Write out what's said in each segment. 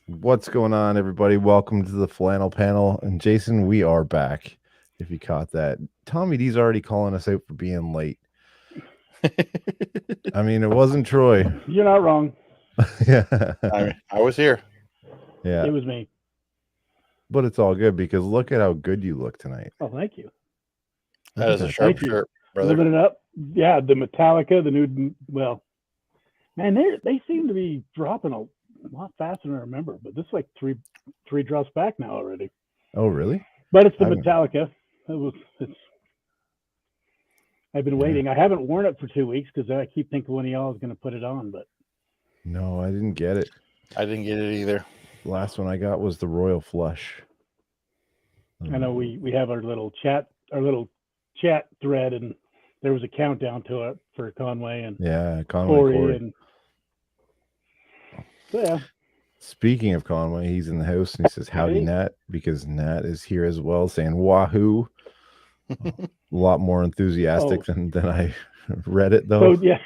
What's going on, everybody? Welcome to the Flannel Panel. And Jason, we are back. If you caught that, Tommy D's already calling us out for being late. I mean, it wasn't Troy. You're not wrong. Yeah, I was here. yeah, It was me. but it's all good because look at how good you look tonight. Oh, thank you. That is a Look at sharp Thank you. shirt, brother. Living it up. Yeah, the Metallica, the new. Well, man, they seem to be dropping a lot faster than I remember. But this is like three drops back now already. Oh, really? But it's the I haven't- Metallica. I've been waiting. I haven't worn it for 2 weeks because I keep thinking one of y'all is going to put it on. But No, I didn't get it. I didn't get it either. The last one I got was the Royal Flush. I know we have our little chat thread, and there was a countdown to it for Conway and Yeah, Conway Corey Corey. and so yeah. Speaking of Conway, he's in the house and he says, "Howdy, Hey. Nat," because Nat is here as well, saying "Wahoo." A lot more enthusiastic than I read it though. So yeah.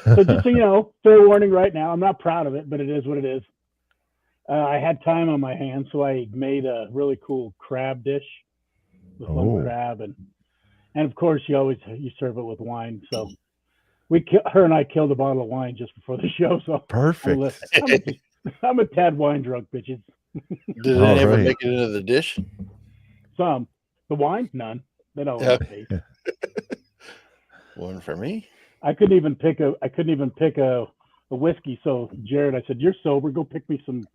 So just so you know, fair warning right now. I'm not proud of it, but it is what it is. I had time on my hands, so I made a really cool crab dish with Oh. some crab, and of course you serve it with wine. So her and I killed a bottle of wine just before the show. So Perfect. I'm a tad wine drunk, bitches. Did All it ever right. make it into the dish? Some the wine, none. They don't Yeah. taste. One for me. I couldn't even pick a whiskey. So Jared, I said, "You're sober. Go pick me some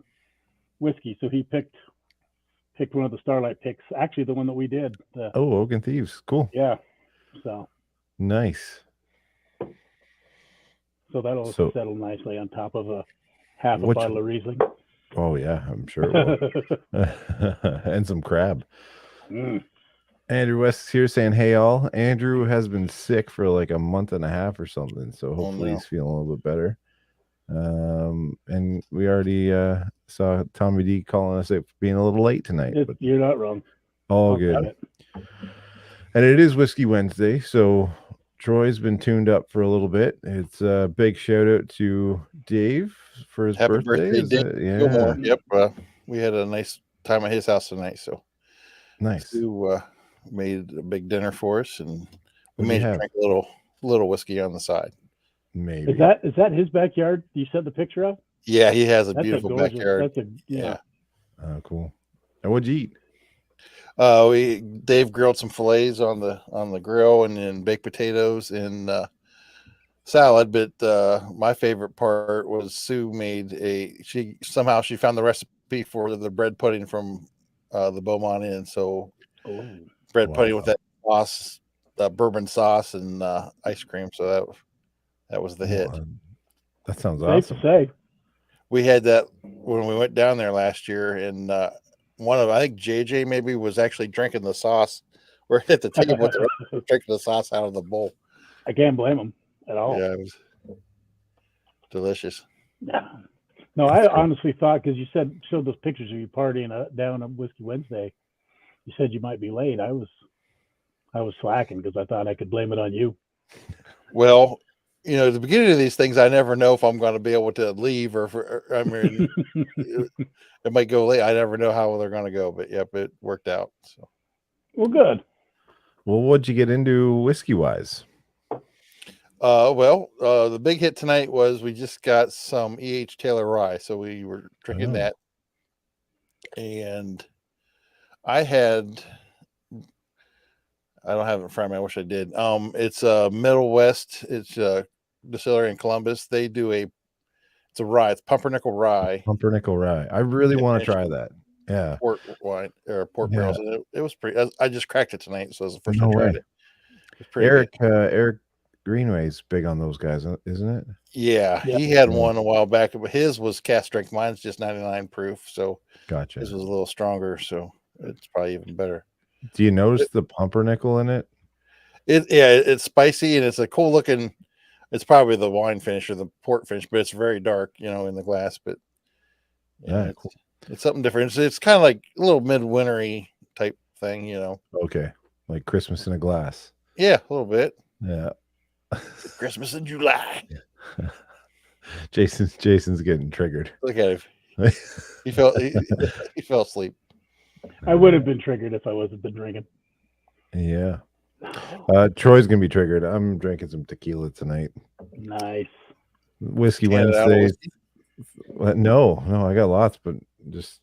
whiskey." So he picked one of the Starlight picks. Actually, the one that we did. Oh, Oaken Thieves. Cool. Yeah. So Nice. that'll So- settle nicely on top of a half a Which- bottle of Riesling. Oh yeah, I'm sure it will. And some crab. Mm. Andrew West is here saying, "Hey all." Andrew has been sick for like a month and a half or something, so hopefully no. he's feeling a little bit better. And we already saw Tommy D calling us out for being a little late tonight, but You're not wrong. all I'll good. have it. And it is Whiskey Wednesday, so Troy's been tuned up for a little bit. It's a big shout out to Dave for his Happy birthday. birthday, Is Dave it? Yeah, Gilmore. Yep. We had a nice time at his house tonight. So nice. Sue made a big dinner for us, and we What'd you made have? him drink a little whiskey on the side. Maybe. Is that his backyard? You sent the picture of? Yeah, he has a That's beautiful a gorgeous. backyard. That's a yeah. Oh, cool. And what'd you eat? Dave grilled some fillets on the grill, and then baked potatoes and salad. But my favorite part was Sue she found the recipe for the bread pudding from the Beaumont Inn. So bread pudding with that sauce, bourbon sauce, and ice cream. So that was the hit. That sounds Safe awesome. to say. We had that when we went down there last year, and I think JJ maybe was actually drinking the sauce. We're at the table with drinking the sauce out of the bowl. I can't blame him at all. Yeah, it was delicious. No, I honestly thought, because you showed those pictures of you partying down on Whiskey Wednesday, you said you might be late. I was slacking because I thought I could blame it on you. Well, at the beginning of these things, I never know if I'm going to be able to leave it might go late. I never know how they're going to go, but yep, it worked out. So, well, good. Well, what'd you get into whiskey wise? The big hit tonight was we just got some E.H. Taylor rye, so we were drinking that, and I don't have it in front of me. I wish I did. It's Middle West. It's a distillery in Columbus. They do it's a rye. It's pumpernickel rye. Pumpernickel rye. I really want to try that. Yeah. Port wine or port barrels. And it was pretty. I just cracked it tonight, so it was the first time I tried it. It was pretty good. Eric Greenway's big on those guys, isn't it? Yeah, he had one a while back, but his was cast strength. Mine's just 99 proof, so gotcha. His was a little stronger, so it's probably even better. Do you notice the pumpernickel in it? It's spicy and it's a cool looking. It's probably the wine finish or the port finish, but it's very dark, in the glass. But cool. It's something different. It's kind of like a little midwintery type thing, Okay, like Christmas in a glass. Yeah, a little bit. Yeah. Christmas in July. Jason's getting triggered. Look at him. He fell he fell asleep. I would have been triggered if I wasn't been drinking. Yeah. Troy's gonna be triggered. I'm drinking some tequila tonight. Nice. Whiskey Canada out Wednesdays. whiskey. No, I got lots, but just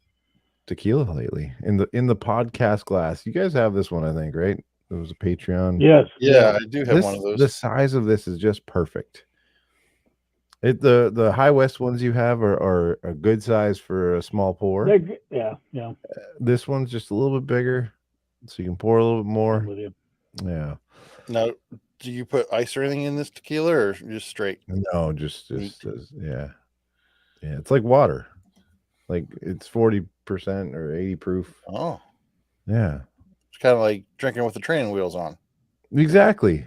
tequila lately in the podcast glass. You guys have this one, I think, right? It was a Patreon. Yes. Yeah, I do have one of those. The size of this is just perfect. The High West ones you have are a good size for a small pour. Yeah. This one's just a little bit bigger, so you can pour a little bit I'm more. with you. Yeah. Now, do you put ice or anything in this tequila, or just straight? No, just Neat. yeah. It's like water. Like it's 40% or 80 proof. Oh, Yeah. it's kind of like drinking with the training wheels on. Exactly.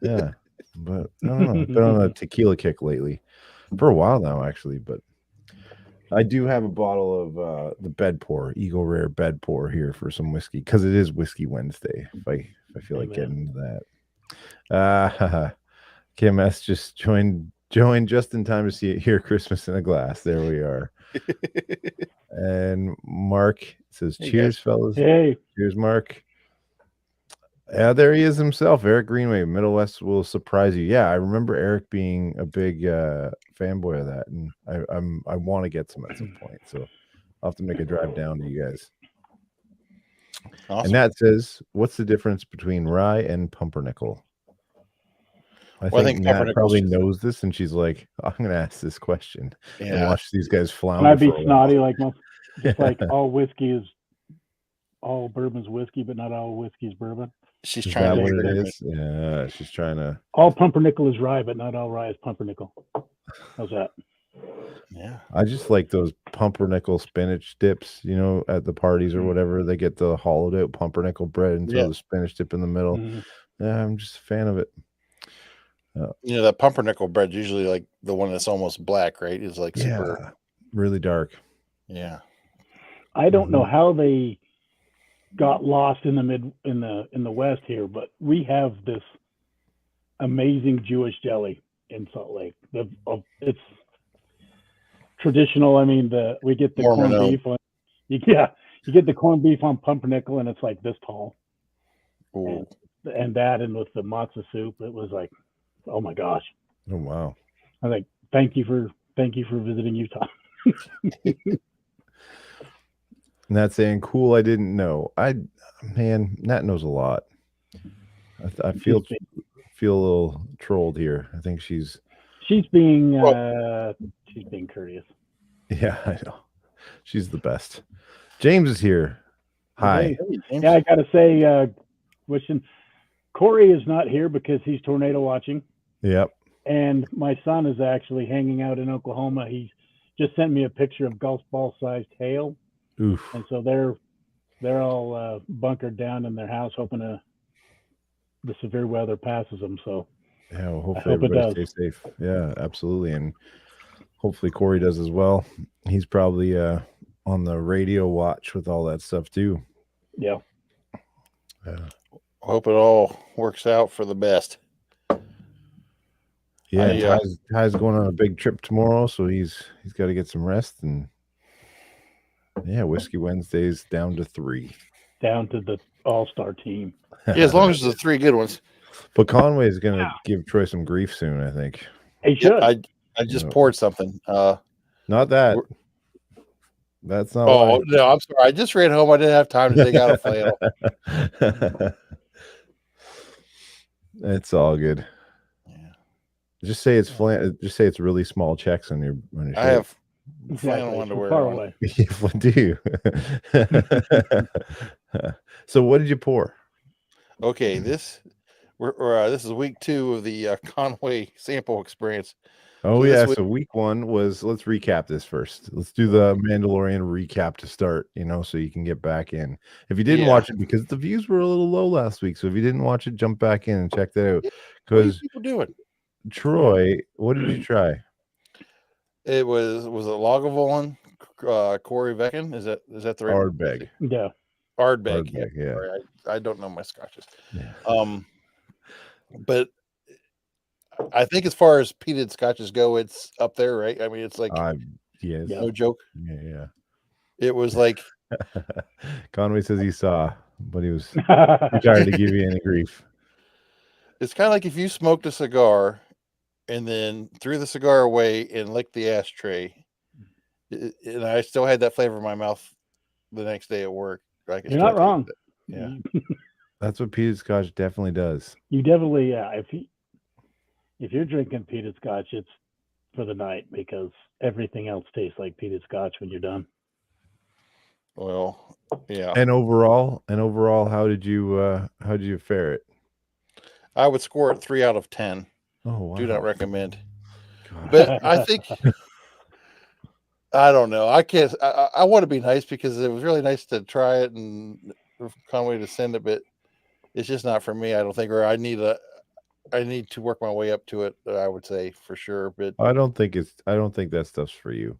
Yeah. But I don't know. I've been on a tequila kick lately for a while now, actually. But I do have a bottle of the bed pour, Eagle Rare bed pour here for some whiskey because it is Whiskey Wednesday. If I feel like getting into that. KMS just joined just in time to see it here. Christmas in a glass. There we are. And Mark says, Hey, cheers, guys. fellas. Hey. Cheers, Mark. Yeah, there he is himself, Eric Greenway. Middle West will surprise you. Yeah, I remember Eric being a big fanboy of that, and I want to get some at some point. So I'll have to make a drive down to you guys. Awesome. And that says, what's the difference between rye and pumpernickel? I think Nat probably knows this, and she's like, I'm going to ask this question and watch these guys flounder. Can I be snotty like most? Just like all bourbon's whiskey, but not all whiskey's bourbon. She's Is trying that to what it is? Yeah, she's trying to. All pumpernickel is rye, but not all rye is pumpernickel. How's that? Yeah. I just like those pumpernickel spinach dips, at the parties or whatever. They get the hollowed out pumpernickel bread and throw the spinach dip in the middle. Yeah, I'm just a fan of it. That pumpernickel bread usually like the one that's almost black, right? Is like super really dark. Yeah. I don't know how they got lost in the West here, but we have this amazing Jewish deli in Salt Lake. It's traditional. I mean, we get the corned beef on. You get the corned beef on pumpernickel, and it's like this tall. And with the matzo soup, it was like, oh my gosh. Oh wow. I think thank you for visiting Utah. And that's saying cool. I didn't know. Nat knows a lot. I feel a little trolled here. I think she's being courteous. Yeah, I know. She's the best. James is here. Hi. Yeah, I gotta say, wishing Corey is not here because he's tornado watching. Yep. And my son is actually hanging out in Oklahoma. He just sent me a picture of golf ball sized hail. Oof. And so they're all bunkered down in their house, hoping the severe weather passes them. So yeah, well, hopefully everybody stays safe. Yeah, absolutely, and hopefully Corey does as well. He's probably on the radio watch with all that stuff too. Yeah. Hope it all works out for the best. Yeah, Ty's going on a big trip tomorrow, so he's got to get some rest. And yeah, Whiskey Wednesdays down to 3. Down to the all-star team. Yeah, as long as the 3 good ones. But Conway is going to give Troy some grief soon, I think. He should. I just poured something. Not that. That's not. Oh no, I'm sorry. I just ran home. I didn't have time to take out a flannel. It's all good. Yeah. Just say it's Just say it's really small checks on your. I have flannel underwear. Far away. What do you? So what did you pour? Okay, this is week 2 of the Conway sample experience. Oh so so week 1 was. Let's recap this first. Let's do the Mandalorian recap to start. So you can get back in. If you didn't watch it, because the views were a little low last week, so if you didn't watch it, jump back in and check that out. Because people doing? Troy, what did you try? It was it Lagavulin, Corey Vecken? Is that the right? Ardbeg. Yeah. Ardbeg. Yeah. Sorry, I don't know my scotches. Yeah. But I think as far as peated scotches go, it's up there, right? I mean, it's like Yes. Yeah. No joke. Yeah. It was like Conway says he saw, but he was too tired to give you any grief. it's kind of like if you smoked a cigar and then threw the cigar away and licked the ashtray, and I still had that flavor in my mouth the next day at work. I could You're still not wrong. taste it. Yeah. That's what peated scotch definitely does. You definitely, if you're drinking peated scotch, it's for the night because everything else tastes like peated scotch when you're done. Well, yeah. And overall, how did you fare it? I would score it 3 out of 10. Oh wow. Do not recommend. God. But I think I don't know. I can't. I want to be nice because it was really nice to try it and for Conway to send it, but it's just not for me. I don't think, or I need to work my way up to it. I would say for sure, but I don't think that stuff's for you.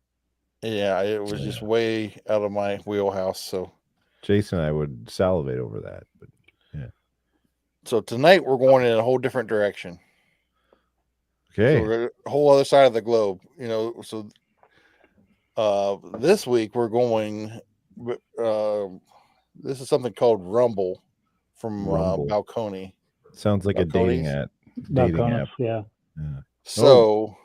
yeah, it was just way out of my wheelhouse. So Jason and I would salivate over that, but yeah. So tonight we're going in a whole different direction. Okay. So we're a whole other side of the globe, So this week we're going. This is something called Rumble from Balcony. Sounds like a dating app. Yeah. So,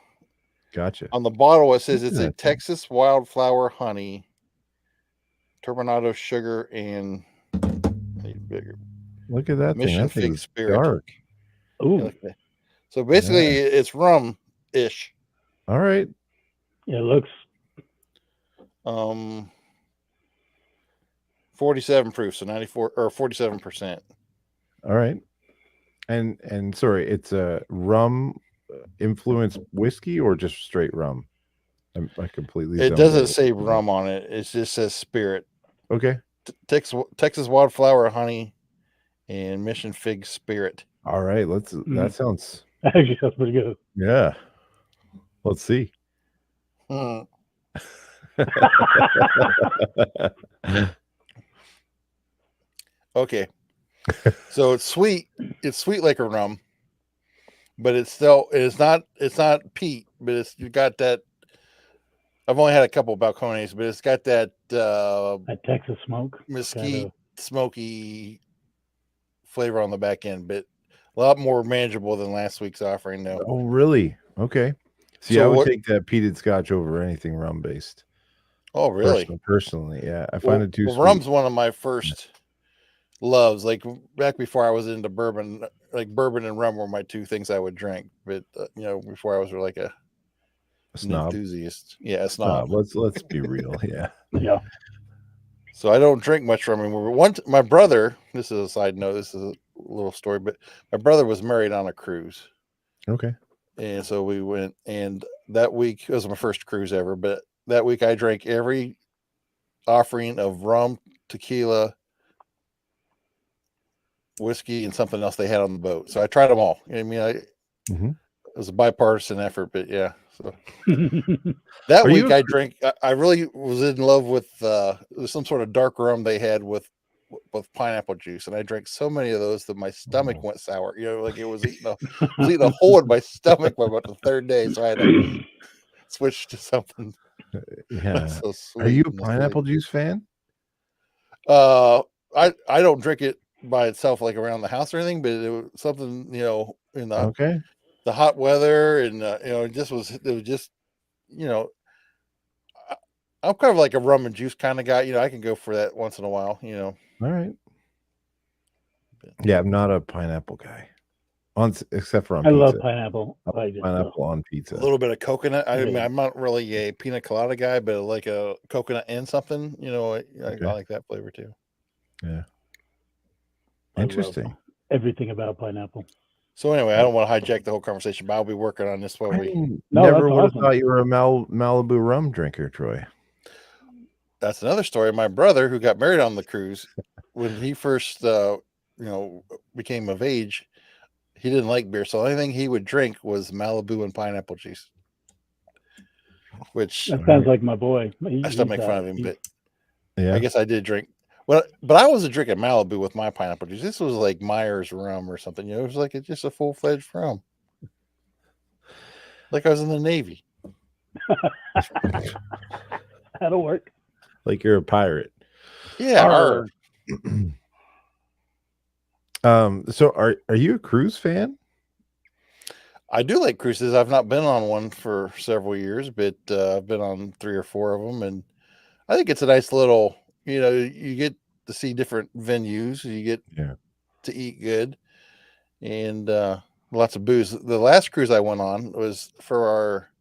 gotcha. On the bottle it says it's a Texas wildflower honey, turbinado sugar, and look at that Mission thing. Fig That Spirit. Dark. Ooh. So basically, it's rum-ish. All right. It looks 47 proof, so 94 or 47%. All right. And sorry, it's a rum influenced whiskey or just straight rum? I completely. It doesn't say rum on it. It just says spirit. Okay. Texas wildflower honey and Mission Fig Spirit. All right. That sounds. Actually, sounds pretty good. Yeah. Let's see. Okay. So it's sweet. It's sweet like a rum, but it's not peat, but it's got that. I've only had a couple of Balcones, but it's got that Texas smoke, mesquite, smoky flavor on the back end, but a lot more manageable than last week's offering. Though. Oh, really? Okay. See, so I would take that peated scotch over anything rum based. Oh, really? Personally, yeah. I find it too sweet. Rum's one of my first loves. Like back before I was into bourbon, like bourbon and rum were my two things I would drink. But before I was like a snob enthusiast. Yeah, a snob. Let's be real. Yeah. Yeah. So I don't drink much rum anymore. My brother, this is a side note, this is a little story, but my brother was married on a cruise. Okay. And so we went, and that week, it was my first cruise ever, but that week I drank every offering of rum, tequila, whiskey, and something else they had on the boat. So I tried them all. I mean, it was a bipartisan effort, but yeah. So that week I drank. I really was in love with some sort of dark rum they had with pineapple juice, and I drank so many of those that my stomach went sour. Like it was eating a hole in my stomach by about the third day, so I had to switch to something. Yeah. So sweet. Are you a pineapple juice fan? I don't drink it by itself, like around the house or anything, but it was something in the hot weather, and it was just I'm kind of like a rum and juice kind of guy. I can go for that once in a while. All right. Yeah, I'm not a pineapple guy. Except for on I pizza. love pineapple. Pineapple on pizza. A little bit of coconut. I mean, I'm not really a pina colada guy, but like a coconut and something. I like that flavor too. Yeah. Interesting. Everything about pineapple. So anyway, I don't want to hijack the whole conversation, but I'll be working on this while we. Never would have thought you were a Malibu rum drinker, Troy. That's another story. My brother, who got married on the cruise, when he first, became of age, he didn't like beer, so the only thing he would drink was Malibu and pineapple juice. Which that sounds like my boy. I still make fun of him, but yeah, I guess I did drink. Well, but I wasn't drinking Malibu with my pineapple juice. This was like Myers rum or something. It was like just a full-fledged rum. Like I was in the Navy. That'll work. Like you're a pirate. Yeah. Arr. So are you a cruise fan? I do like cruises. I've not been on one for several years, but I've been on 3 or 4 of them, and I think it's a nice little. You get to see different venues. You get Yeah. to eat good, and lots of booze. The last cruise I went on was for our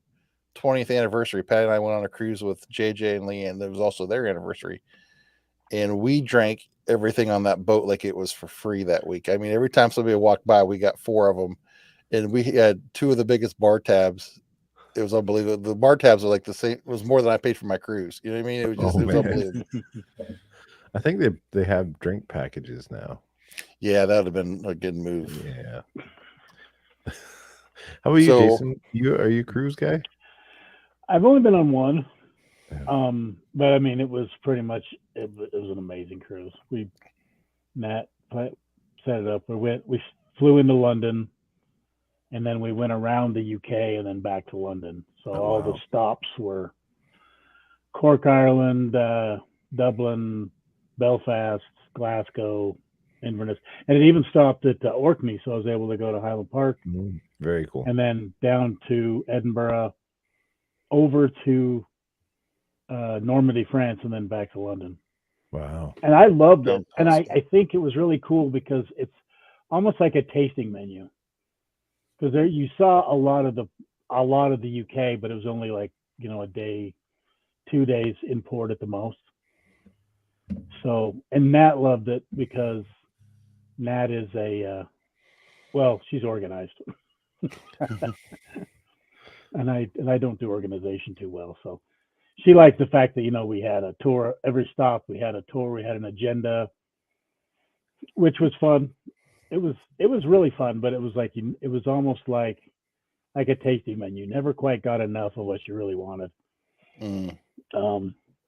20th anniversary. Pat and I went on a cruise with JJ and Leanne. That was also their anniversary, and we drank everything on that boat like it was for free that week. I mean, every time somebody walked by, we got 4 of them. And we had 2 of the biggest bar tabs. It was unbelievable. The bar tabs are like the same. It was more than I paid for my cruise. You know what I mean? It was just, Oh, it was man. unbelievable. I think they have drink packages now. Yeah, that would have been a good move. Yeah. How about you, So- Jason? Are you a cruise guy? I've only been on one. Yeah. But I mean, it was pretty much, it was an amazing cruise. Nat set it up. We flew into London, and then we went around the UK and then back to London. So Oh, all wow. the stops were Cork, Ireland, Dublin, Belfast, Glasgow, Inverness, and it even stopped at Orkney. So I was able to go to Highland Park Very cool. and then down to Edinburgh, over to Normandy, France, and then back to London. Wow. And I loved it. And Fantastic. I think it was really cool because it's almost like a tasting menu. Because there you saw a lot of the UK, but it was only like, a day, 2 days in port at the most. So, and Nat loved it because Nat is she's organized. and I don't do organization too well. So she liked the fact that, we had a tour, every stop, we had a tour, we had an agenda, which was fun. It was really fun, but it was like, it was almost like a tasting menu. You never quite got enough of what you really wanted.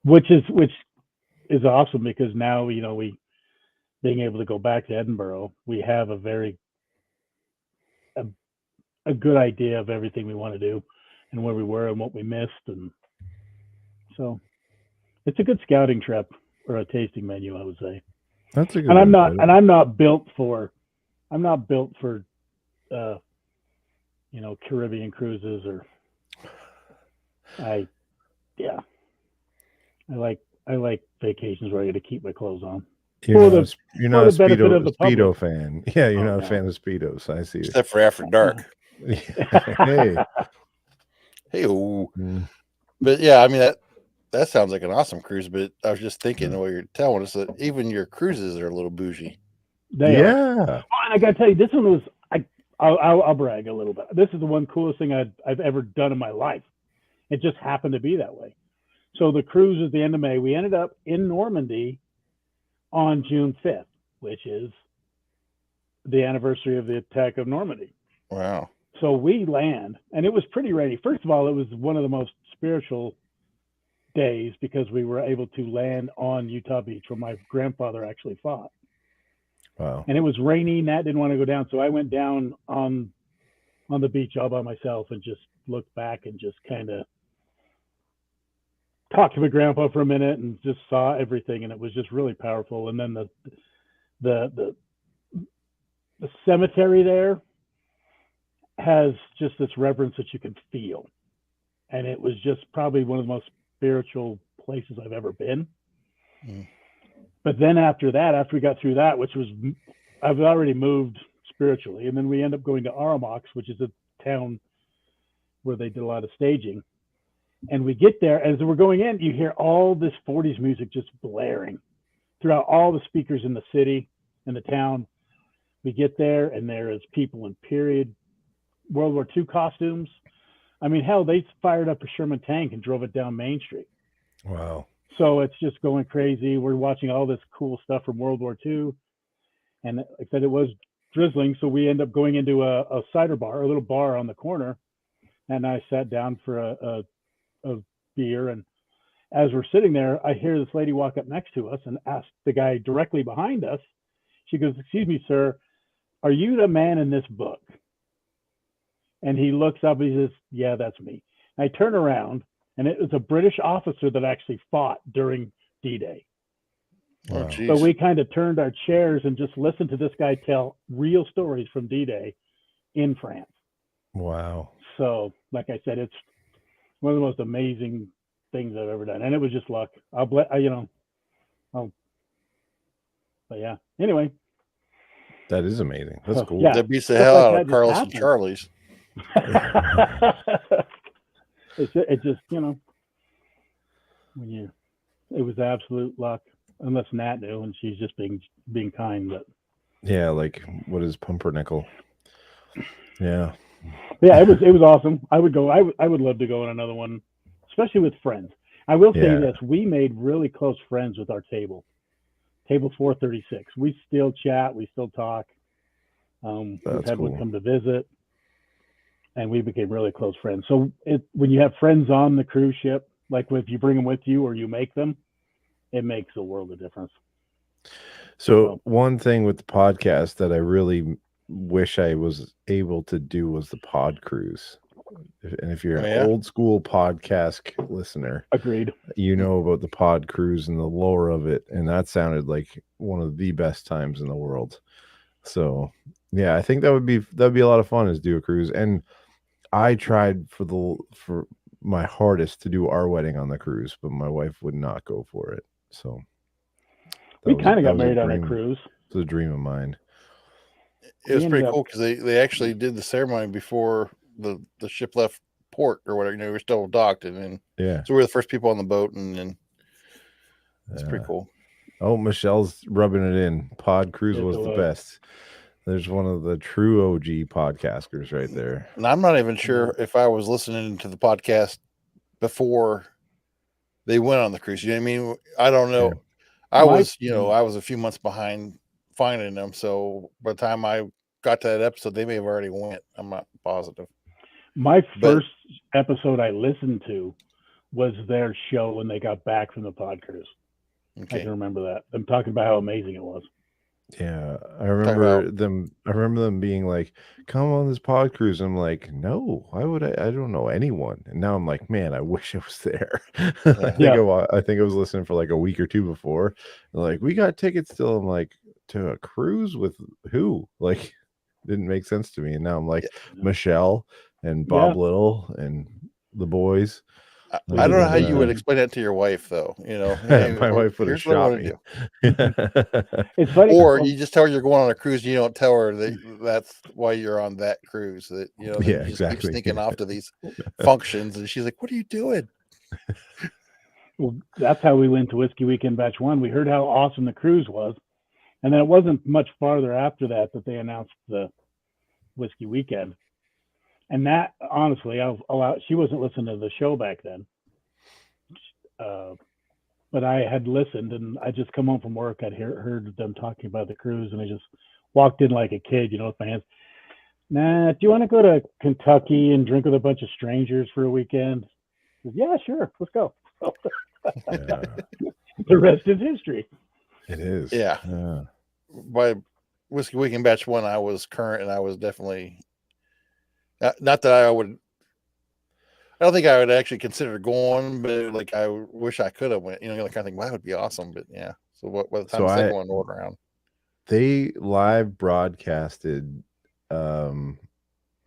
Which is awesome because now, we being able to go back to Edinburgh, we have a good idea of everything we want to do and where we were and what we missed. And so it's a good scouting trip or a tasting menu, I would say. That's a good And I'm one, not, I'm not built for, Caribbean cruises I like vacations where I get to keep my clothes on. You're not a benefit of the Speedo fan. Yeah, you're Oh, not a no. fan of Speedos. I see. Except for after dark. Hey. Hey, Mm. but yeah, I mean that sounds like an awesome cruise. But I was just thinking Yeah. what you're telling us that even your cruises are a little bougie. They are. Yeah. Oh, and I got to tell you, this one was, I'll brag a little bit. This is the one coolest thing I've ever done in my life. It just happened to be that way. So the cruise is the end of May. We ended up in Normandy on June 5th, which is the anniversary of the attack of Normandy. Wow. So we land, and it was pretty rainy. First of all, it was one of the most spiritual days because we were able to land on Utah Beach where my grandfather actually fought. Wow. And it was rainy. Nat didn't want to go down, so I went down on the beach all by myself and just looked back and just kind of talked to my grandpa for a minute and just saw everything, and it was just really powerful. And then the cemetery there has just this reverence that you can feel, and it was just probably one of the most spiritual places I've ever been. But then after we got through that, which was, I've already moved spiritually, and then we end up going to Aramox, which is a town where they did a lot of staging. And we get there, as we're going in, you hear all this 40s music just blaring throughout all the speakers in the city, in the town. We get there, and there is people in period World War II costumes. I mean, hell, they fired up a Sherman tank and drove it down Main Street. Wow. So it's just going crazy. We're watching all this cool stuff from World War II. And like I said, it was drizzling, so we end up going into a cider bar, a little bar on the corner. And I sat down for a beer, and as we're sitting there, I hear this lady walk up next to us and ask the guy directly behind us. She goes, "Excuse me, sir, are you the man in this book?" And he looks up and he says, "Yeah, that's me." I turn around, and it was a British officer that actually fought during D-Day. Oh, Wow. geez. So we kind of turned our chairs and just listened to this guy tell real stories from D-Day in France. Wow. So, like I said, it's one of the most amazing things I've ever done, and it was just luck. But yeah. Anyway, That is amazing. That's so, cool. yeah. That beats the Stuff hell like out that of just Carlos and happens. Charlie's. It just when it was absolute luck, unless Nat knew, and she's just being kind. But Yeah, like what is pumpernickel? Yeah. yeah, it was awesome. I would go. I would love to go on another one, especially with friends. I will say Yeah. this: we made really close friends with our table 436. We still chat, we still talk. We've That's had cool. one come to visit, and we became really close friends. So when you have friends on the cruise ship, like if you bring them with you or you make them, it makes a world of difference. So one thing with the podcast that I really wish I was able to do was the pod cruise. And if you're Oh, an yeah? old school podcast listener, Agreed. you know about the pod cruise and the lore of it, and that sounded like one of the best times in the world. So yeah, I think that'd be a lot of fun is do a cruise. And I tried for my hardest to do our wedding on the cruise, but my wife would not go for it. So We kind of got a married on a dream. cruise. It's a dream of mine. It was We pretty ended cool because they actually did the ceremony before the ship left port or whatever. You know, we were still docked, and then Yeah. so we were the first people on the boat, and then it's pretty cool. Oh, Michelle's rubbing it in. Pod cruise Yes, was it the was. best. There's one of the true OG podcasters right there. And I'm not even sure if I was listening to the podcast before they went on the cruise. You know what I mean? I don't know. Yeah. I was a few months behind finding them. So by the time I got to that episode, they may have already went. I'm not positive. My first episode I listened to was their show when they got back from the pod cruise. Okay. I can remember that. I'm talking about how amazing it was. Yeah, I remember them being like, "Come on this pod cruise." I'm like, "No, why would I? I don't know anyone." And now I'm like, "Man, I wish I was there." I think I was listening for like a week or two before. They're like, "We got tickets still." I'm like, "To a cruise with who?" Like, didn't make sense to me. And now I'm like, Michelle and Bob Little and the boys. I don't know how you would explain that to your wife, though. You know, hey, my wife would have shot me. It's funny. Or you just tell her you're going on a cruise. And you don't tell her that's why you're on that cruise. That you just keep sneaking off to these functions, and she's like, "What are you doing?" Well, that's how we went to Whiskey Weekend Batch 1. We heard how awesome the cruise was, and then it wasn't much farther after that they announced the Whiskey Weekend. And that, honestly, she wasn't listening to the show back then. But I had listened, and I just come home from work. I'd heard them talking about the cruise, and I just walked in like a kid, with my hands. Nah, do you want to go to Kentucky and drink with a bunch of strangers for a weekend? Said, yeah, sure. Let's go. The rest is history. It is. Yeah. By Whiskey Weekend Batch 1, I was current, and I was definitely... Not that I don't think I would actually consider going, but like I wish I could have went. Like I kind of think, wow, that would be awesome. But yeah, so by the time the second one rolled around, they live broadcasted a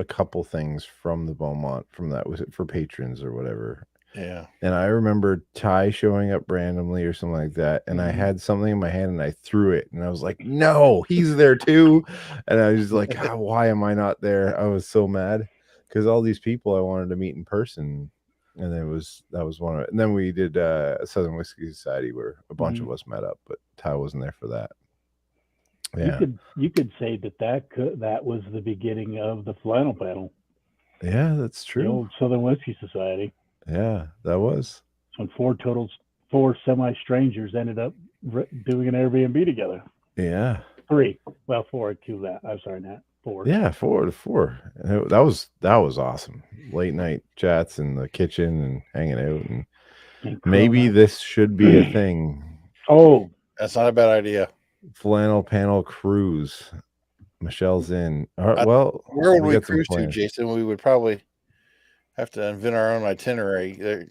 couple things from the Beaumont. From that, was it for patrons or whatever? Yeah. And I remember Ty showing up randomly or something like that, and I had something in my hand and I threw it, and I was like, "No, he's there too!" And I was like, "Why am I not there?" I was so mad because all these people I wanted to meet in person, and that was one of it. And then we did Southern Whiskey Society where a bunch of us met up, but Ty wasn't there for that. Yeah, you could say that was the beginning of the flannel panel. Yeah, that's true. The old Southern Whiskey Society. Yeah, that was. When four semi-strangers ended up doing an Airbnb together. Yeah. 3. Well, 4 to that. I'm sorry, Nat. 4. Yeah, 4 to 4. That was awesome. Late night chats in the kitchen and hanging out, and maybe this should be a thing. Oh, that's not a bad idea. Flannel panel cruise. Michelle's in. All right, well, where would we cruise to, Jason? We would probably Have to invent our own itinerary.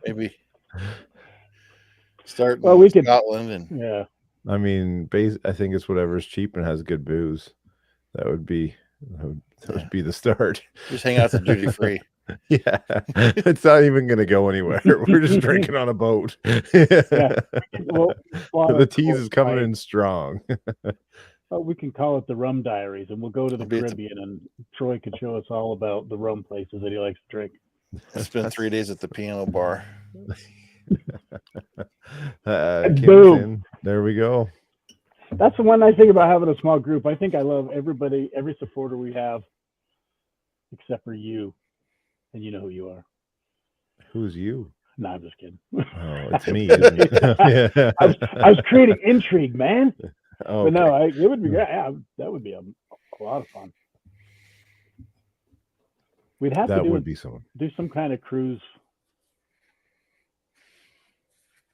Maybe start Well, in we could. Scotland and Yeah. I mean, I think it's whatever's cheap and has good booze. That would be be the start. just hang out to duty free. Yeah, it's not even going to go anywhere. We're just drinking on a boat. Yeah. Well, The tease is coming in strong. we can call it the Rum Diaries, and we'll go to the It'll be at the- Caribbean, and Troy could show us all about the rum places that he likes to drink. Spend 3 days at the piano bar. Boom. There we go. That's the one nice thing about having a small group. I think I love everybody, every supporter we have, except for you, and you know who you are. Who's you? No, I'm just kidding. Oh, it's me. Isn't it? Yeah. I was creating intrigue, man. Oh, But no, it would be great. Yeah, that would be a lot of fun. We'd have that to would be someone. do some kind of cruise.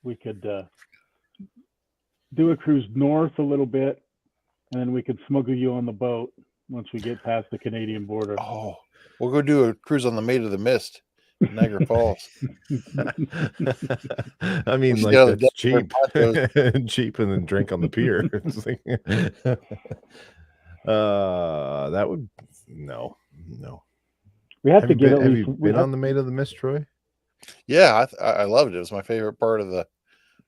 We could do a cruise north a little bit, and then we could smuggle you on the boat once we get past the Canadian border. Oh, we'll go do a cruise on the Maid of the Mist, Niagara Falls. I mean, We like, should that's go to cheap. Cheap and then drink on the pier. It's like, that would no. We have to get have at you least. been on the Maid of the Mist, Troy? Yeah, I loved it. It was my favorite part of the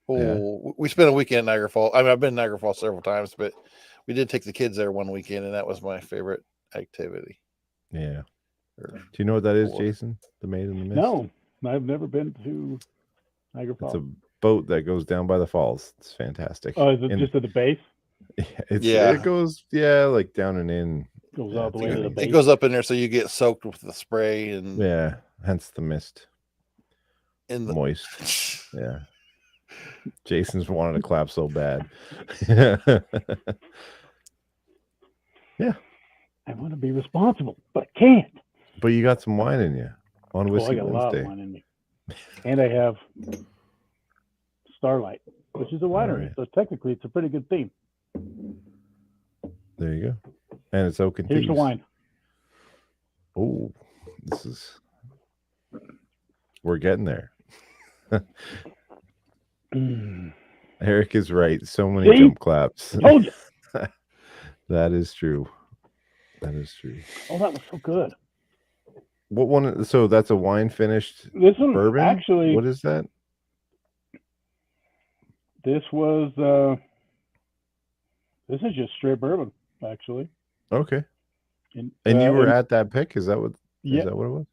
whole. Yeah. We spent a weekend in Niagara Falls. I mean, I've been in Niagara Falls several times, but we did take the kids there one weekend, and that was my favorite activity. Yeah. Do you know what that is, Jason? The Maid in the Mist? No, I've never been to Niagara Falls. It's a boat that goes down by the falls. It's fantastic. Oh, is it just at the base? It goes like down and in. Goes all the way to the base. It goes up in there, so you get soaked with the spray and hence the mist. In the moist. Yeah. Jason's wanted to clap so bad. Yeah. I want to be responsible, but I can't. But you got some wine in you on Whiskey I got Wednesday. A lot of wine in me. And I have Starlight, which is a winery. Right. So technically it's a pretty good theme. There you go. And it's oak and Here's the wine. Oh, we're getting there. Eric is right. So many jump claps. Told you. That is true. That is true. Oh, that was so good. What one? So that's a wine finished bourbon? Actually, what is that? This was this is just straight bourbon, actually. Okay. And you were at that pick? Is that what? Yeah. Is that what it was?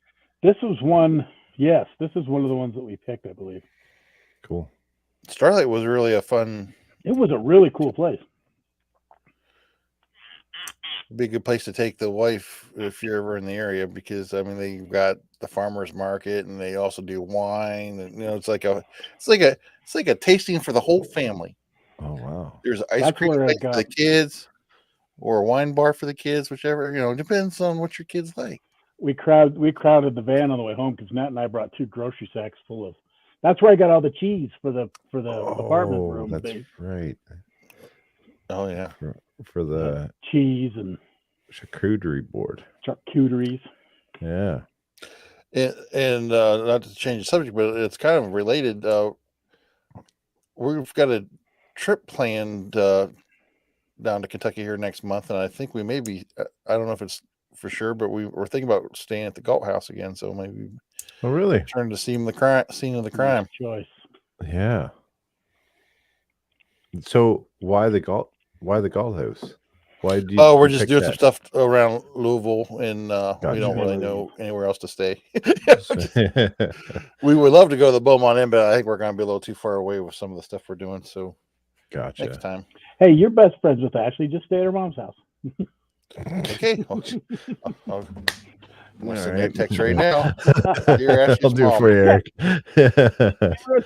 This was one. Yes, this is one of the ones that we picked, I believe. Cool. Starlight was really a fun. It was a really cool place. Be a good place to take the wife if you're ever in the area, because I mean they've got the farmers market and they also do wine, and it's like a tasting for the whole family. Oh wow! There's ice cream for the kids, or a wine bar for the kids, whichever depends on what your kids like. We crowded the van on the way home because Nat and I brought 2 grocery sacks full of. That's where I got all the cheese for the apartment room. That's right. Oh yeah, for the cheese and charcuterie board. Charcuteries. Yeah. And not to change the subject, but it's kind of related. We've got a trip planned down to Kentucky here next month, and I think we may be. I don't know if it's for sure, but we're thinking about staying at the Galt House again. So maybe. Oh really? Turn to scene of the crime. Nice choice. Yeah. So why the Galt House? Why do you? Oh, we're just doing some stuff around Louisville, and we don't really know anywhere else to stay. We would love to go to the Beaumont Inn, but I think we're going to be a little too far away with some of the stuff we're doing. So, gotcha. Next time. Hey, you're best friends with Ashley. Just stay at her mom's house. Okay. I'll send that text right now. I'll do it for you, Eric.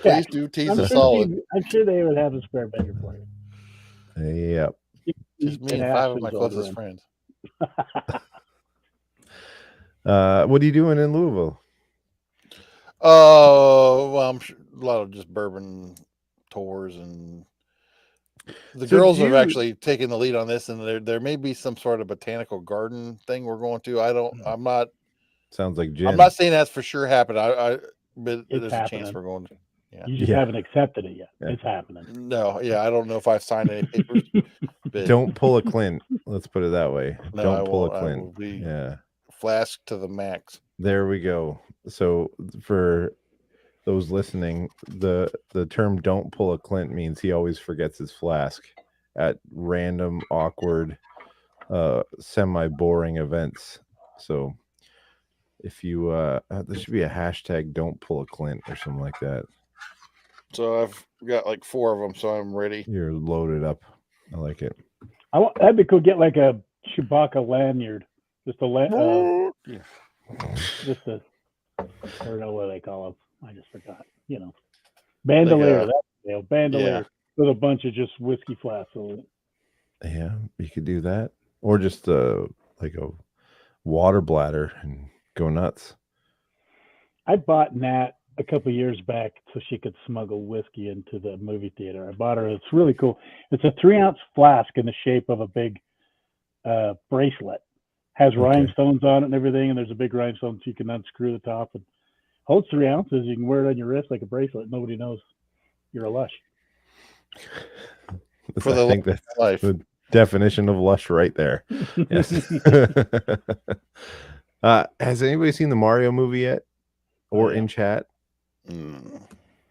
Please do tease us solid. I'm sure they would have a spare bedroom for you. Yep. Just me and 5 of my closest friends. What are you doing in Louisville? Well, I'm sure a lot of just bourbon tours, and the girls have actually taken the lead on this, and there may be some sort of botanical garden thing we're going to. I'm not Sounds like gin. I'm not saying that's for sure happened. But It's there's a chance happening. we're going to. Yeah. You just Yeah. haven't accepted it yet. Yeah. It's happening. No, yeah, I don't know if I've signed any papers. But Don't pull a Clint. Let's put it that way. no, Don't I pull won't. a I Clint. will be Yeah. flask to the max. There we go. So for those listening, the term "don't pull a Clint" means he always forgets his flask at random, awkward, semi-boring events. So if you there should be a hashtag "don't pull a Clint" or something like that. So I've got like 4 of them, so I'm ready. You're loaded up. I like it. That'd be cool. Get like a Chewbacca lanyard, just a just a, I don't know what they call them. I just forgot. Bandolier. Bandolier with a bunch of just whiskey flasks on it. Yeah, you could do that, or just like a water bladder and go nuts. I bought Nat a couple years back so she could smuggle whiskey into the movie theater. I bought her. It's really cool. It's a 3-ounce flask in the shape of a big bracelet. Has rhinestones on it and everything, and there's a big rhinestone so you can unscrew the top and holds 3 ounces. You can wear it on your wrist like a bracelet. Nobody knows you're a lush. For the think that's life. the definition of lush right there. Yes. Has anybody seen the Mario movie yet, or in chat?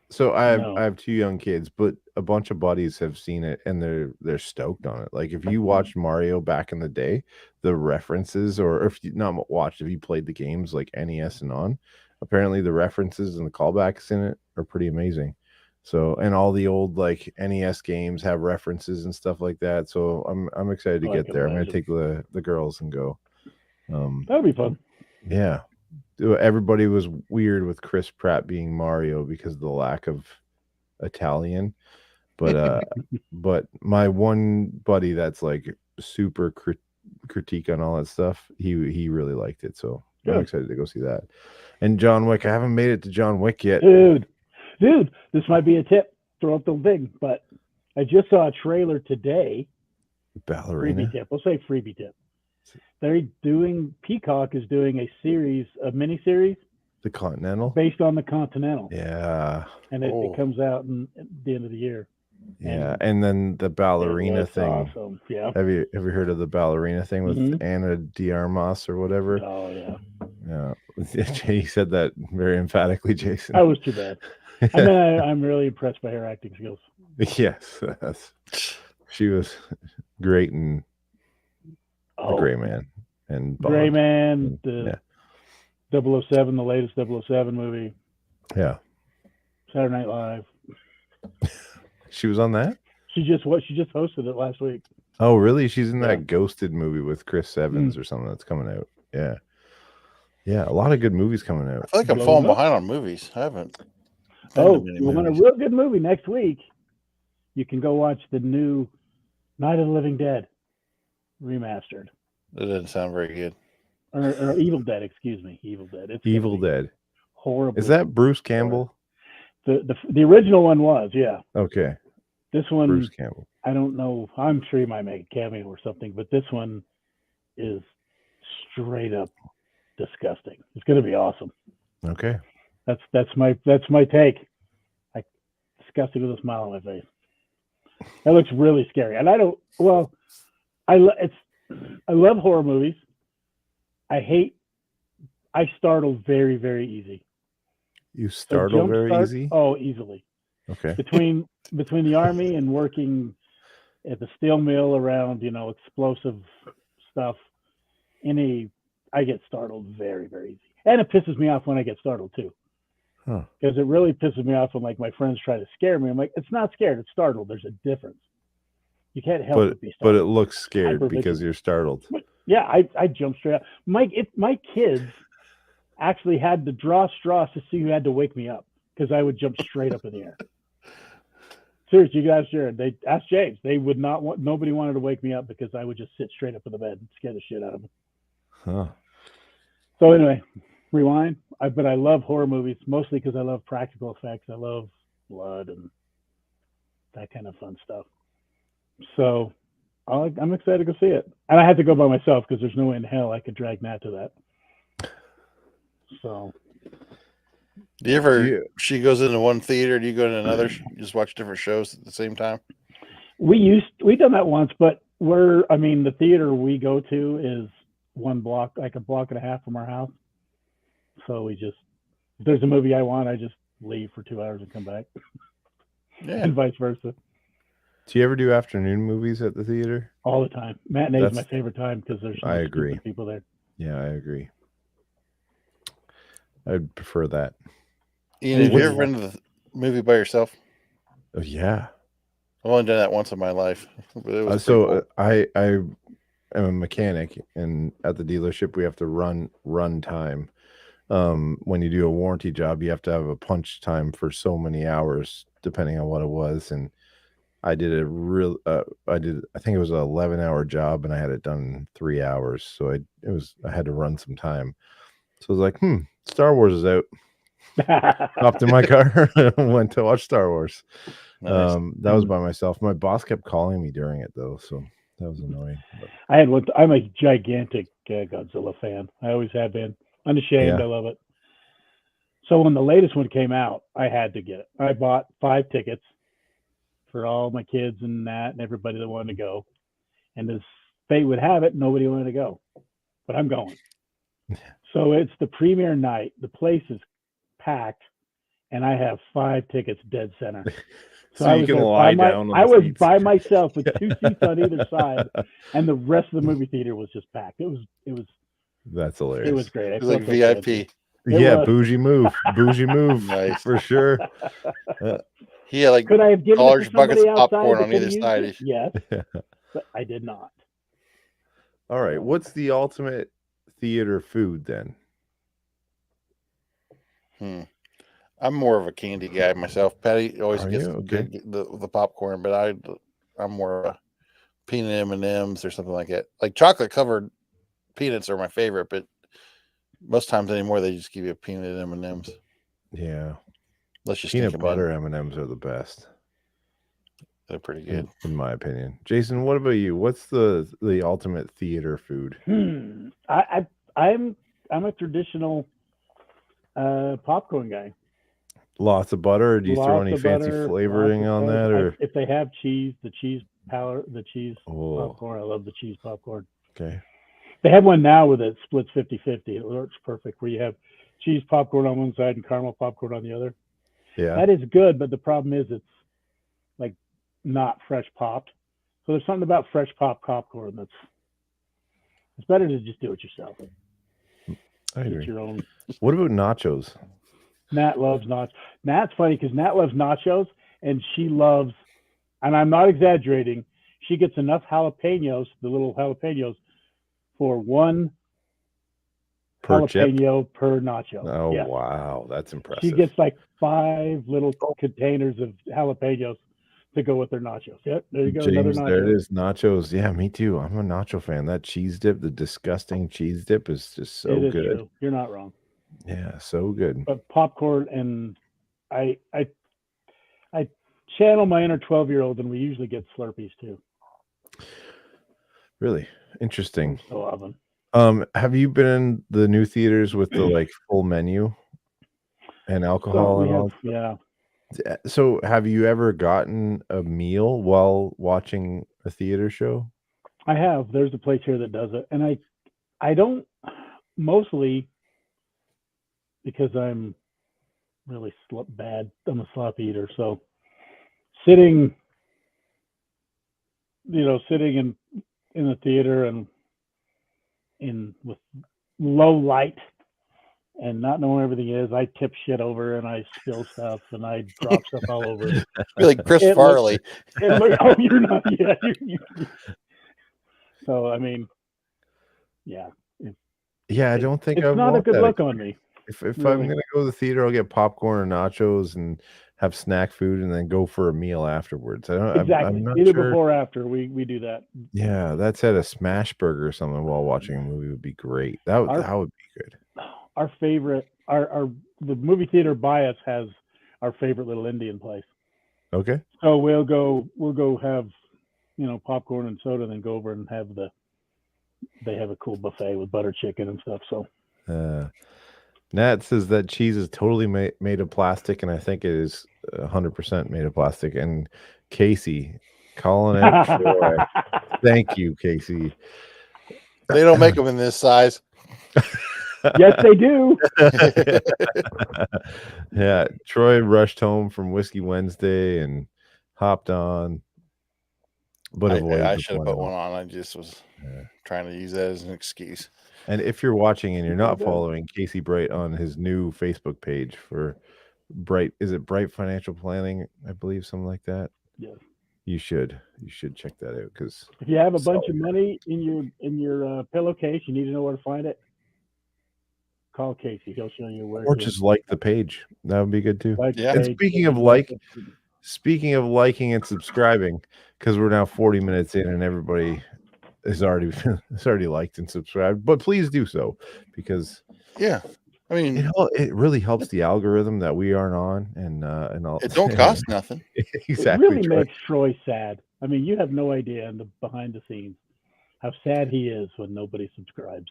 So I have 2 young kids, but a bunch of buddies have seen it and they're stoked on it. Like if you watched Mario back in the day, the references, or if you not watched, if you played the games like NES and on, apparently the references and the callbacks in it are pretty amazing. So, and all the old like NES games have references and stuff like that. So I'm excited to get there. I'm gonna take the girls and go. That'll be fun. Yeah. Everybody was weird with Chris Pratt being Mario because of the lack of Italian, but but my one buddy that's like super critique on all that stuff, he really liked it, so I'm excited to go see that. And John Wick, I haven't made it to John Wick yet, dude. This might be a tip. Throw up the thing, but I just saw a trailer today. Ballerina. Freebie tip. We'll say freebie tip. Peacock is doing a mini-series. The Continental? Based on the Continental. Yeah. And it comes out at the end of the year. Yeah, and then the ballerina thing. Awesome. Yeah. Have you heard of the ballerina thing with Anna de Armas or whatever? Oh yeah. Yeah. He said that very emphatically, Jason. I was too bad. I mean, I'm really impressed by her acting skills. Yes. She was great in The Gray Man and Bond. Gray Man, the 007, the latest 007 movie. Yeah. Saturday Night Live. She was on that? She just hosted it last week. Oh, really? She's in that Ghosted movie with Chris Evans or something that's coming out. Yeah. Yeah, a lot of good movies coming out. I feel like I'm falling behind on movies. I haven't. You want a real good movie next week? You can go watch the new Night of the Living Dead remastered. That doesn't sound very good. Or Evil Dead, excuse me. Evil Dead. It's Evil Dead. Horrible. Is that Bruce Campbell? The original one was, yeah. Okay. This one, Bruce Campbell. I don't know. I'm sure he might make a cameo or something, but this one is straight up disgusting. It's going to be awesome. Okay. That's my take. Disgusting with a smile on my face. That looks really scary, and I love horror movies. I startle very, very easy. You startle very easy? Oh, easily. Okay. Between the army and working at the steel mill around, explosive stuff, I get startled very, very easy. And it pisses me off when I get startled too. Huh. Because it really pisses me off when like my friends try to scare me. I'm like, it's not scared, it's startled. There's a difference. You can't help but be startled. But it looks scared because you're startled. Yeah, I jump straight up. My kids actually had to draw straws to see who had to wake me up because I would jump straight up in the air. Seriously, you guys, Jared. They asked James. They would not want. Nobody wanted to wake me up because I would just sit straight up in the bed and scare the shit out of them. Huh. So anyway, rewind. But I love horror movies mostly because I love practical effects. I love blood and that kind of fun stuff. So I'm excited to go see it. And I had to go by myself because there's no way in hell I could drag Nat to that. So, Do you ever? She goes into one theater. Do you go to another? You just watch different shows at the same time. we done that once, but the theater we go to is one block, like a block and a half from our house. So if there's a movie I want, I just leave for 2 hours and come back, Yeah. and vice versa. Do you ever do afternoon movies at the theater? All the time. Matinee is my favorite time because there's I agree. people there. Yeah, I agree. I'd prefer that. Ian, have you ever been to the movie by yourself? Oh, yeah. I've only done that once in my life. But it was cool. I am a mechanic, and at the dealership we have to run time. When you do a warranty job, you have to have a punch time for so many hours, depending on what it was. And I did I think it was an 11-hour job, and I had it done in 3 hours. So I had to run some time. So I was like, Star Wars is out. Hopped in my car and went to watch Star Wars. Nice. That was by myself. My boss kept calling me during it though, so that was annoying. But I'm a gigantic Godzilla fan. I always have been. Unashamed. Yeah. I love it. So when the latest one came out, I had to get it. I bought 5 tickets for all my kids and everybody that wanted to go. And as fate would have it, nobody wanted to go, but I'm going. So it's the premiere night. The place is packed, and I have 5 tickets dead center. So you can lie down. I was by myself with 2 seats on either side, and the rest of the movie theater was just packed. It was. That's hilarious. It was great. It was like VIP. Bougie move, nice for sure. He had like could I have given large buckets of popcorn on either side. Yes, but I did not. All right, what's the ultimate theater food then? I'm more of a candy guy myself. Patty always gets the popcorn, but I'm more of a peanut M&Ms or something like that. Like chocolate covered peanuts are my favorite, but most times anymore they just give you a peanut M&Ms. Yeah, let's just peanut butter M&Ms are the best. They're pretty good, in my opinion. Jason, what about you? What's the ultimate theater food? I'm a traditional popcorn guy. Lots of butter, or do you throw any fancy flavoring on that? Or if they have cheese, the cheese popcorn. I love the cheese popcorn. Okay. They have one now with it splits 50-50. It works perfect, where you have cheese popcorn on one side and caramel popcorn on the other. Yeah. That is good, but the problem is it's like not fresh popped. So there's something about fresh popped popcorn it's better to just do it yourself. I agree. Your own. What about nachos? Nat loves nachos. Nat's funny because Nat loves nachos, and she loves, and I'm not exaggerating, she gets enough jalapenos, the little jalapenos, for 1 jalapeno per nacho. Oh, yeah. Wow. That's impressive. She gets like 5 little containers of jalapenos to go with their nachos. Yep, there you go. James, another nacho. There it is. Nachos. Yeah, me too. I'm a nacho fan. That cheese dip, the disgusting cheese dip, is just so good. True. You're not wrong. Yeah, so good. But popcorn, and I channel my inner 12-year-old, and we usually get Slurpees too. Really interesting. I love them. Have you been in the new theaters with the like full menu and alcohol and all? Yeah. So have you ever gotten a meal while watching a theater show? I have. There's a place here that does it, and I don't, mostly because I'm really bad. I'm a slop eater, so sitting in the theater and with low light and not knowing where everything is, I tip shit over and I spill stuff and I drop stuff all over. You're like Chris Farley. Oh, you're not. Yeah. So I mean, yeah. Yeah, I don't think it's not a good look on me. If really. I'm gonna go to the theater, I'll get popcorn or nachos and have snack food and then go for a meal afterwards. Exactly. I'm not Either sure. Before or after, we do that. Yeah, that's at a smash burger or something while watching a movie would be great. That would be good. Our favorite, the movie theater by us has our favorite little Indian place. Okay. So we'll go have, popcorn and soda, and then go over and they have a cool buffet with butter chicken and stuff. So Nat says that cheese is totally made of plastic, and I think it is 100% made of plastic. And Casey calling out Troy. Thank you, Casey. They don't make them in this size. Yes, they do. Yeah, Troy rushed home from Whiskey Wednesday and hopped on, but avoided I the should have put one boil. on. I just was trying to use that as an excuse. And if you're watching and you're not Good. following Casey Bright on his new Facebook page for Bright, is it Bright Financial Planning? I believe something like that. Yes. You should check that out because If you have a bunch of money in your pillowcase, you need to know where to find it. Call Casey; he'll show you where. or just like the page. That would be good too. Like the Yeah. And page, speaking of liking and subscribing, because we're now 40 minutes in and everybody is already liked and subscribed. But please do so because Yeah. I mean, it really helps the algorithm that we aren't on and all. it don't cost nothing. Exactly. It really Troy. makes Troy sad. I mean, you have no idea in the behind the scenes how sad he is when nobody subscribes.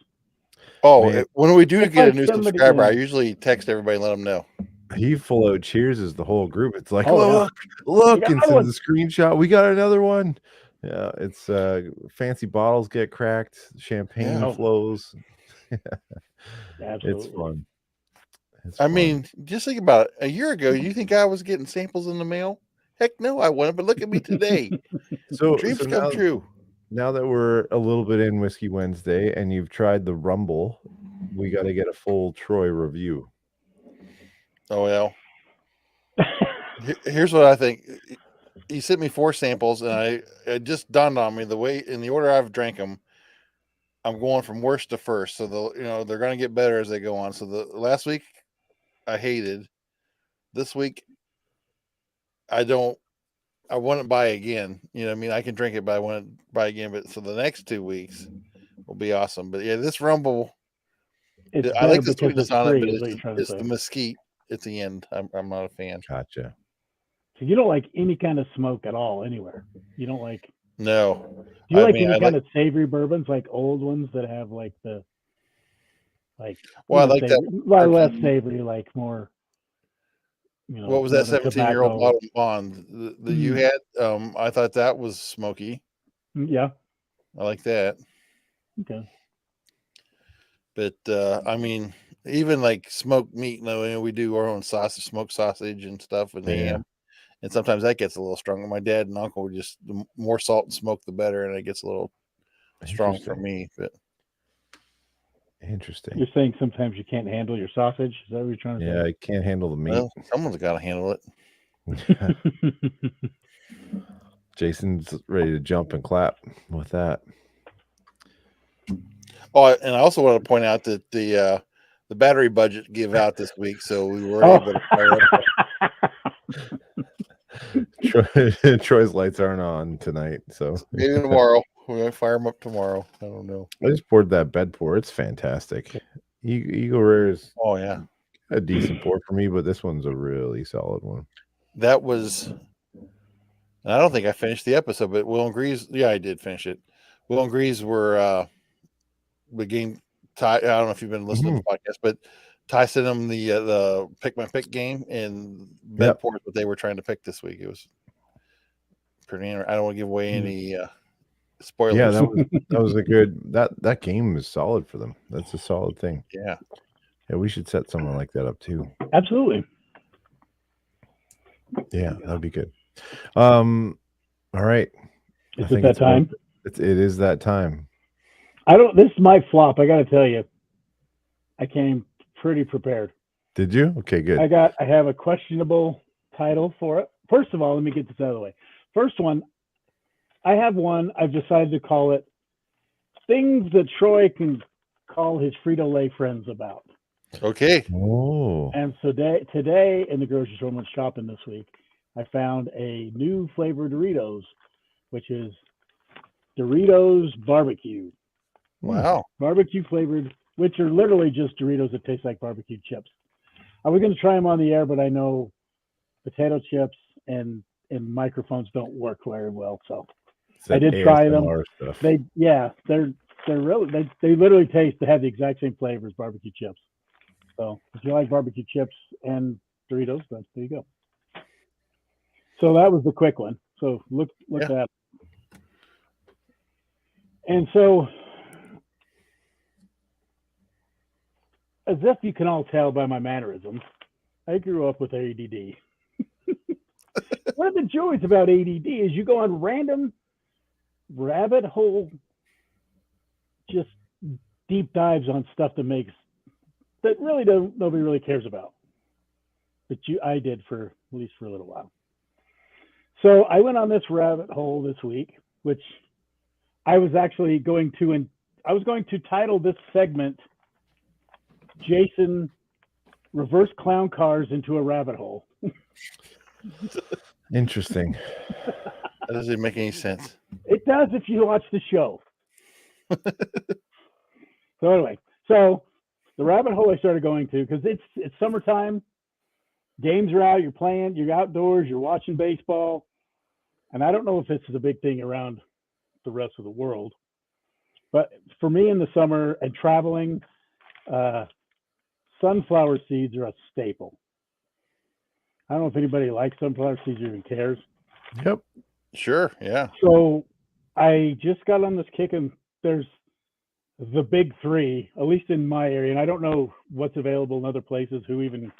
Oh, Man. when we do It's get like a new somebody- subscriber, I yeah. usually text everybody and let them know. He full out cheers the whole group. It's like, Oh, yeah. look, got and another sends a screenshot. We got another one. Yeah, it's fancy bottles get cracked, champagne Yeah. flows. Absolutely. It's fun. I mean, just think about it. A year ago, you think I was getting samples in the mail? Heck no, I wasn't. But look at me today. Dreams come true. Now that we're a little bit in Whiskey Wednesday and you've tried the Rumble, we got to get a full Troy review. Oh, well. Here's what I think. He sent me 4 samples, and it just dawned on me the way in the order I've drank them. I'm going from worst to first, so they're going to get better as they go on. So the last week I hated. This week I wouldn't buy again. You know what I mean? I can drink it, but I wouldn't buy again. But so the next 2 weeks will be awesome. But yeah, this Rumble, I like the sweetness on it, but it's the mesquite at the end. I'm not a fan. Gotcha. So you don't like any kind of smoke at all anywhere. You don't like. No. Do you like any kind of savory bourbons, like old ones that have like the Well, I like savory, that. well, less savory, like more. What was that 17-year-old bottle of Bond that you had? I thought that was smoky. Yeah. I like that. Okay. But I mean, even like smoked meat, we do our own sausage, smoked sausage and stuff, and ham. And sometimes that gets a little stronger. My dad and uncle would just, the more salt and smoke, the better, and it gets a little strong for me. But interesting. You're saying sometimes you can't handle your sausage? Is that what you're trying to say? Yeah, I can't handle the meat. Well, someone's got to handle it. Jason's ready to jump and clap with that. Oh, and I also want to point out that the battery budget gave out this week, so we were able to fire up. Troy's lights aren't on tonight, so maybe tomorrow. We're gonna fire them up tomorrow. I don't know. I just poured that bed pour. It's fantastic. Eagle Rare is a decent pour for me, but this one's a really solid one. That was. I don't think I finished the episode, but Will and Grease. Yeah, I did finish it. Will and Grease were the game. Ty, I don't know if you've been listening to the podcast, but Ty sent them the pick my pick game, and Bedport what they were trying to pick this week. It was pretty. I don't want to give away any spoilers. Yeah, that was a good. That game is solid for them. That's a solid thing. Yeah, we should set something like that up too. Absolutely. Yeah, that'd be good. All right. Is it that time? It is that time. This is my flop. I got to tell you, I came pretty prepared. Did you? Okay, good. I have a questionable title for it. First of all, let me get this out of the way. First one, I have one. I've decided to call it things that Troy can call his Frito-Lay friends about. Okay. Oh. And so today in the grocery store, when shopping this week, I found a new flavor of Doritos, which is Doritos barbecue. Wow. Barbecue flavored, which are literally just Doritos that taste like barbecue chips. I was going to try them on the air, but I know potato chips and microphones don't work very well, so I did try them. Stuff. They're really they literally taste. They have the exact same flavor as barbecue chips. So if you like barbecue chips and Doritos, then there you go. So that was the quick one. So look Yeah. at that. And so, as if you can all tell by my mannerisms, I grew up with ADD. One of the joys about ADD is you go on random rabbit hole, just deep dives on stuff that really nobody really cares about. But I did for at least for a little while. So I went on this rabbit hole this week, which I was actually going to title this segment Jason Reverse Clown Cars into a Rabbit Hole. Interesting. That doesn't make any sense. It does if you watch the show. So anyway, the rabbit hole I started going to, because it's summertime, games are out, you're playing, you're outdoors, you're watching baseball, and I don't know if this is a big thing around the rest of the world, but for me in the summer and traveling, sunflower seeds are a staple. I don't know if anybody likes sunflower seeds or even cares. Yep. Sure. Yeah. So I just got on this kick, and there's the big three, at least in my area, and I don't know what's available in other places, who even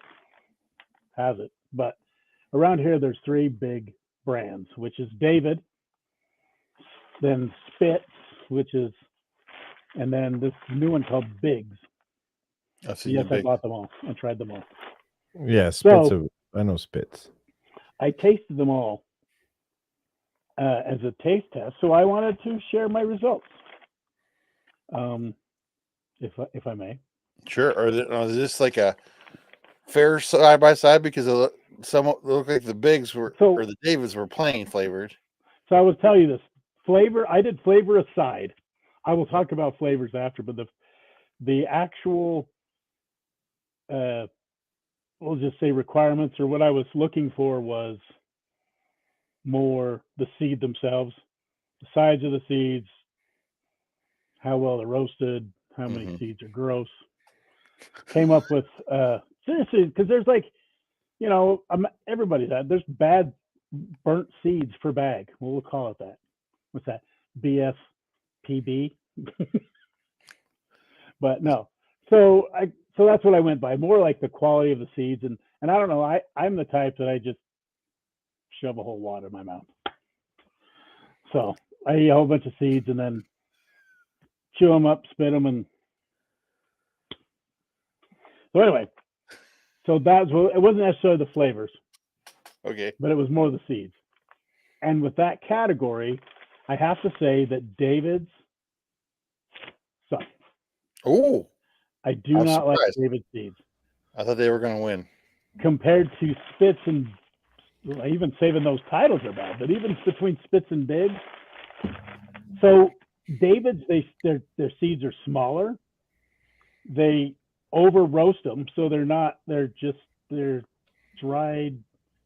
has it, but around here there's three big brands, which is David, then Spitz, and then this new one called Biggs. Yes, I bought them all. I tried them all. Yeah, Spitz. I know Spitz. I tasted them all as a taste test, so I wanted to share my results. If I may. Sure. Is this like a fair side by side, because some look like the Bigs or the Davids were plain flavored? So I will tell you this flavor. I did flavor aside. I will talk about flavors after, but the actual we'll just say requirements, or what I was looking for, was more the seed themselves, the size of the seeds, how well they're roasted, how many seeds are gross. Came up with seriously, because there's everybody's had, there's bad burnt seeds per bag. Well, we'll call it that. What's that? BSPB. But no. So that's what I went by, more like the quality of the seeds, and I don't know, I'm the type that I just shove a whole wad in my mouth. So I eat a whole bunch of seeds and then chew them up, spit them, and so anyway, so it wasn't necessarily the flavors, okay, but it was more the seeds. And with that category, I have to say that David's suck. Oh, I do not like David's seeds. I thought they were going to win. Compared to Spitz, and even saving those titles are bad, but even between Spitz and Biggs. So David's, their seeds are smaller. They over roast them, so they're dried,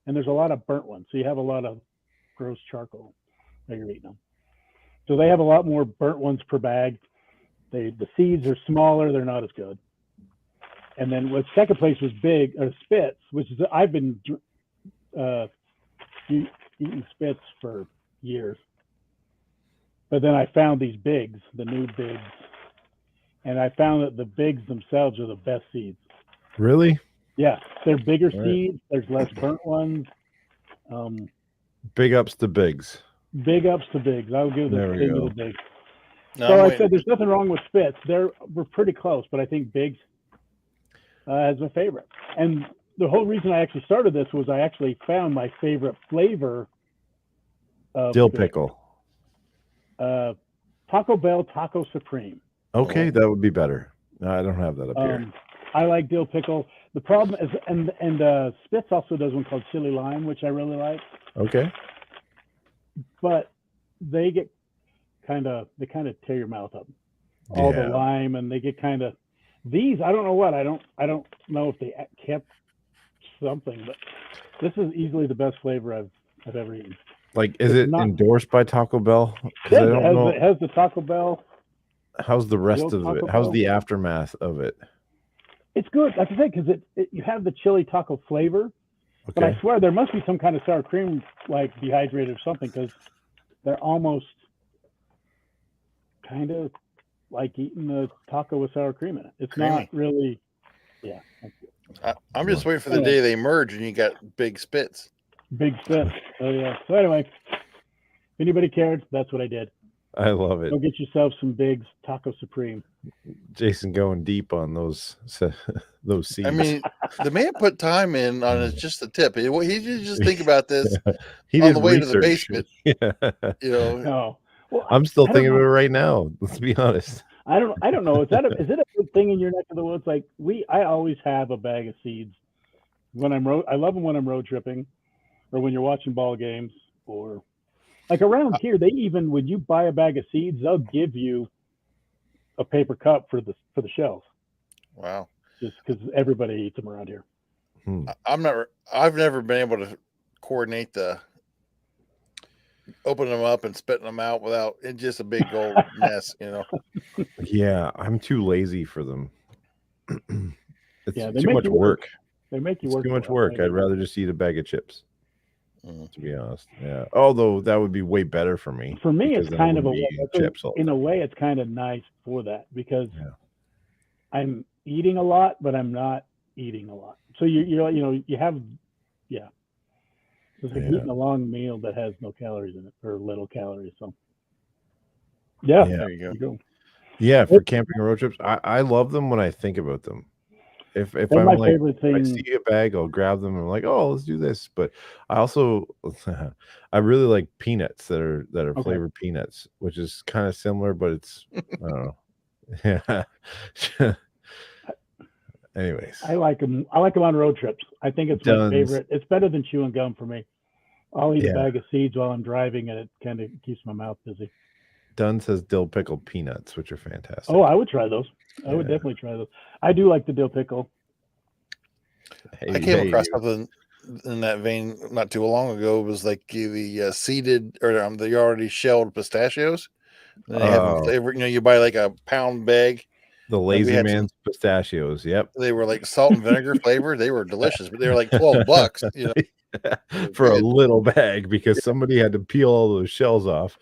and there's a lot of burnt ones. So you have a lot of gross charcoal that you're eating them. So they have a lot more burnt ones per bag. The seeds are smaller, they're not as good. And then what second place was Spitz, which is, I've been eating Spitz for years. But then I found these Biggs, the new Biggs, and I found that the Biggs themselves are the best seeds. Really? Yeah, they're bigger seeds. There's less burnt ones. Big ups to Biggs. Big ups to Biggs. I'll give the thing to the Biggs. No, so I said there's nothing wrong with Spitz. We're pretty close, but I think Biggs is my favorite. And the whole reason I actually started this was I actually found my favorite flavor of dill pickle. Taco Bell Taco Supreme. Okay, that would be better. No, I don't have that up here. I like dill pickle. The problem is, and Spitz also does one called chili lime, which I really like. Okay. But they get kind of tear your mouth up. All the lime, and they get kind of, these, I don't know what, I don't know if they kept something, but this is easily the best flavor I've ever eaten. Like, is it endorsed by Taco Bell? It has the Taco Bell. How's the rest of it? How's the aftermath of it? It's good. That's the thing, because you have the chili taco flavor, but I Okay. swear there must be some kind of sour cream like dehydrated or something, because they're almost kind of like eating a taco with sour cream in it. It's Creamy. not really, yeah. I'm just waiting for the Anyway. day they merge and you got big spits. Big spit. Oh yeah. So anyway, if anybody cared, that's what I did. I love it. Go get yourself some Big's Taco Supreme. Jason going deep on those seeds. I mean, the man put time in on his, just the tip. He didn't just think about this he on did the way research. to the basement. Yeah. You know, No. Well, I'm still I don't thinking of it know. right now. Let's be honest. I don't know. Is it a big thing in your neck of the woods? Like I always have a bag of seeds when I love them when I'm road tripping, or when you're watching ball games, or like around here. They even, when you buy a bag of seeds, they'll give you a paper cup for the shells, wow. just because everybody eats them around here. I've never been able to coordinate the opening them up and spitting them out without it's just a big old mess, you know. Yeah, I'm too lazy for them. It's Yeah, they too make much you work. They make you It's work. too much for it. work. I'd rather just eat a bag of chips. Mm. To be honest, yeah. Although that would be way better for me. For me, because it's then I kind of a wouldn't be eating chips all the in a time. way, it's kind of nice for that, because Yeah. I'm eating a lot, but I'm not eating a lot. So you have, yeah. It's like Yeah. eating a long meal that has no calories in it, or little calories. So yeah, Yeah. There you go. Yeah, for camping road trips, I love them when I think about them. If They're I'm my like, favorite if I thing. see a bag, I'll grab them and I'm like, oh, let's do this. But I also I really like peanuts that are Okay. flavored peanuts, which is kind of similar, but it's I don't know. Yeah. Anyways, I like them. I like them on road trips. I think it's my Duns. favorite. It's better than chewing gum for me. I'll eat Yeah. a bag of seeds while I'm driving, and it kind of keeps my mouth busy. Dunn says dill pickle peanuts, which are fantastic. Oh, I would try those. I would Yeah. definitely try those. I do like the dill pickle. I came across something in that vein not too long ago. It was like the seeded or the already shelled pistachios. And they have them flavor. You know, you buy like a pound bag. The we Lazy had Man's pistachios. Yep. They were like salt and vinegar flavored. They were delicious, but they were like $12. You know, for a good. little bag because somebody had to peel all those shells off.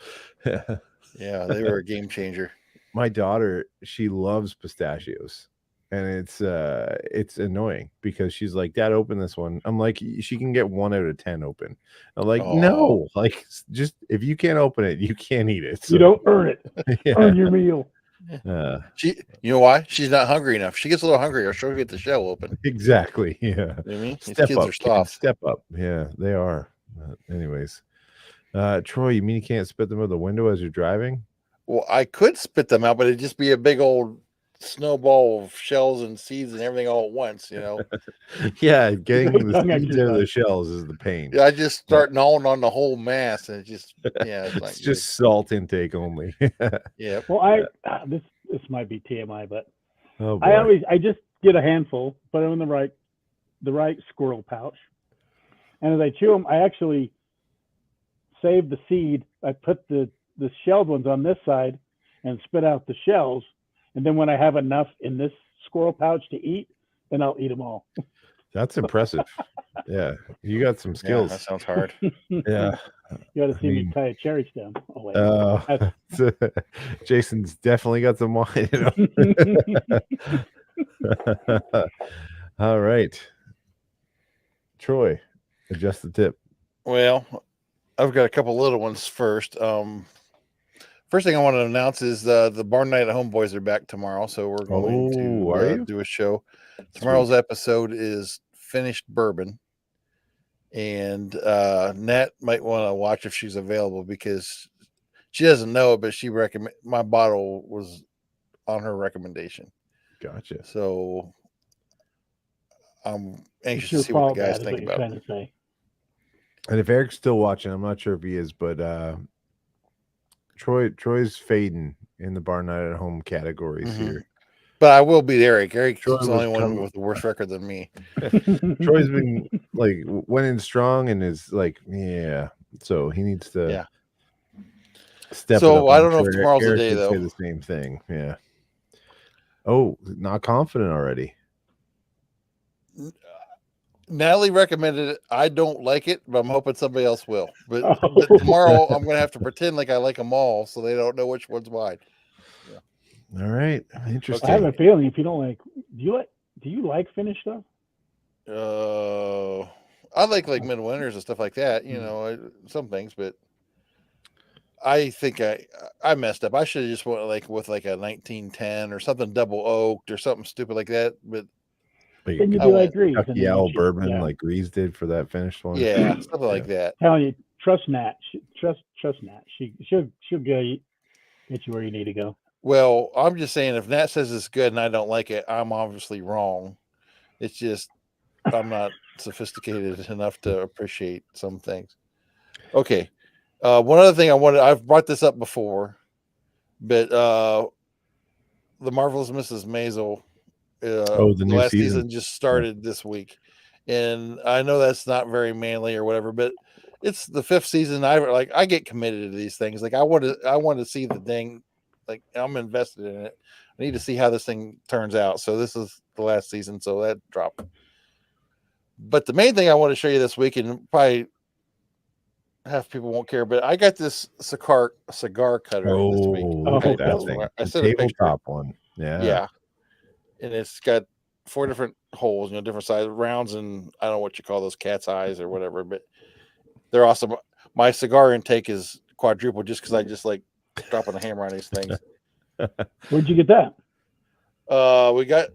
Yeah, they were a game changer. My daughter, she loves pistachios. And it's annoying because she's like, Dad, open this one. I'm like, she can get 1 out of 10 open. I'm like, no, like, just if you can't open it, you can't eat it. So, You don't earn it. yeah. Earn your meal. You know why? She's not hungry enough. She gets a little hungrier, she'll get the shell open. Exactly. Yeah. You know what I mean? These Step kids up, are soft. kids. Step up. Yeah, they are. Anyways, Troy, you mean you can't spit them out the window as you're driving? Well, I could spit them out, but it'd just be a big old snowball of shells and seeds and everything all at once, you know. Yeah, getting the Tongue seeds out of the exercise. shells is the pain. Yeah, I just start gnawing on the whole mass, and it just it's not It's just good. salt intake only. Yeah. Well, this might be TMI, but Oh boy. I just get a handful, put them in the right squirrel pouch, and as I chew them, I actually save the seed. I put the shelled ones on this side and spit out the shells, and then when I have enough in this squirrel pouch to eat, then I'll eat them all. That's impressive. Yeah, you got some Yeah, skills. that sounds hard. Yeah. You got to see me tie a cherry stem. Oh, wait. Jason's definitely got some wine. All right. Troy, adjust the tip. Well, I've got a couple little ones first. First thing I want to announce is the Barn Night at Home boys are back tomorrow, so we're going to do a show. Tomorrow's episode is finished bourbon, and Nat might want to watch if she's available because she doesn't know it, but she my bottle was on her recommendation. Gotcha. So I'm anxious to see what the guys think about it. And if Eric's still watching, I'm not sure if he is, but Troy's fading in the Barn Night at Home categories here. But I will beat Eric. Eric's the only one with the worse record than me. Troy's been like went in strong and is like, yeah. So he needs to step it up. So I don't know if tomorrow's the day though. Say the same thing. Yeah. Oh, not confident already. Natalie recommended it. I don't like it, but I'm hoping somebody else will. But, Oh. but tomorrow I'm going to have to pretend like I like them all, so they don't know which one's mine. All right, interesting. I have a feeling if you don't like, do you like Finnish stuff? I like midwinters and stuff like that. You know, some things, but I think I messed up. I should have just went with like a 1910 or something double oaked or something stupid like that. But then you do like Grease. Kentucky Owl bourbon like Grease did for that finished one. Yeah, something like that. Telling you, trust Nat. Trust Nat. She'll get you where you need to go. Well, I'm just saying, if Nat says it's good and I don't like it, I'm obviously wrong. It's just I'm not sophisticated enough to appreciate some things. Okay. One other thing I've brought this up before, but the Marvelous Mrs. Maisel, the new last season just started this week, and I know that's not very manly or whatever, but it's the 5th season. I get committed to these things. Like I want to see the thing. Like I'm invested in it. I need to see how this thing turns out. So this is the last season, so that dropped. But the main thing I want to show you this week, and probably half people won't care, but I got this cigar cutter this week. Look at that thing. I said the tabletop one. Yeah. And it's got 4 different holes, different size rounds, and I don't know what you call those, cat's eyes or whatever, but they're awesome. My cigar intake is quadruple just because I just like dropping a hammer on these things. Where'd you get that? We got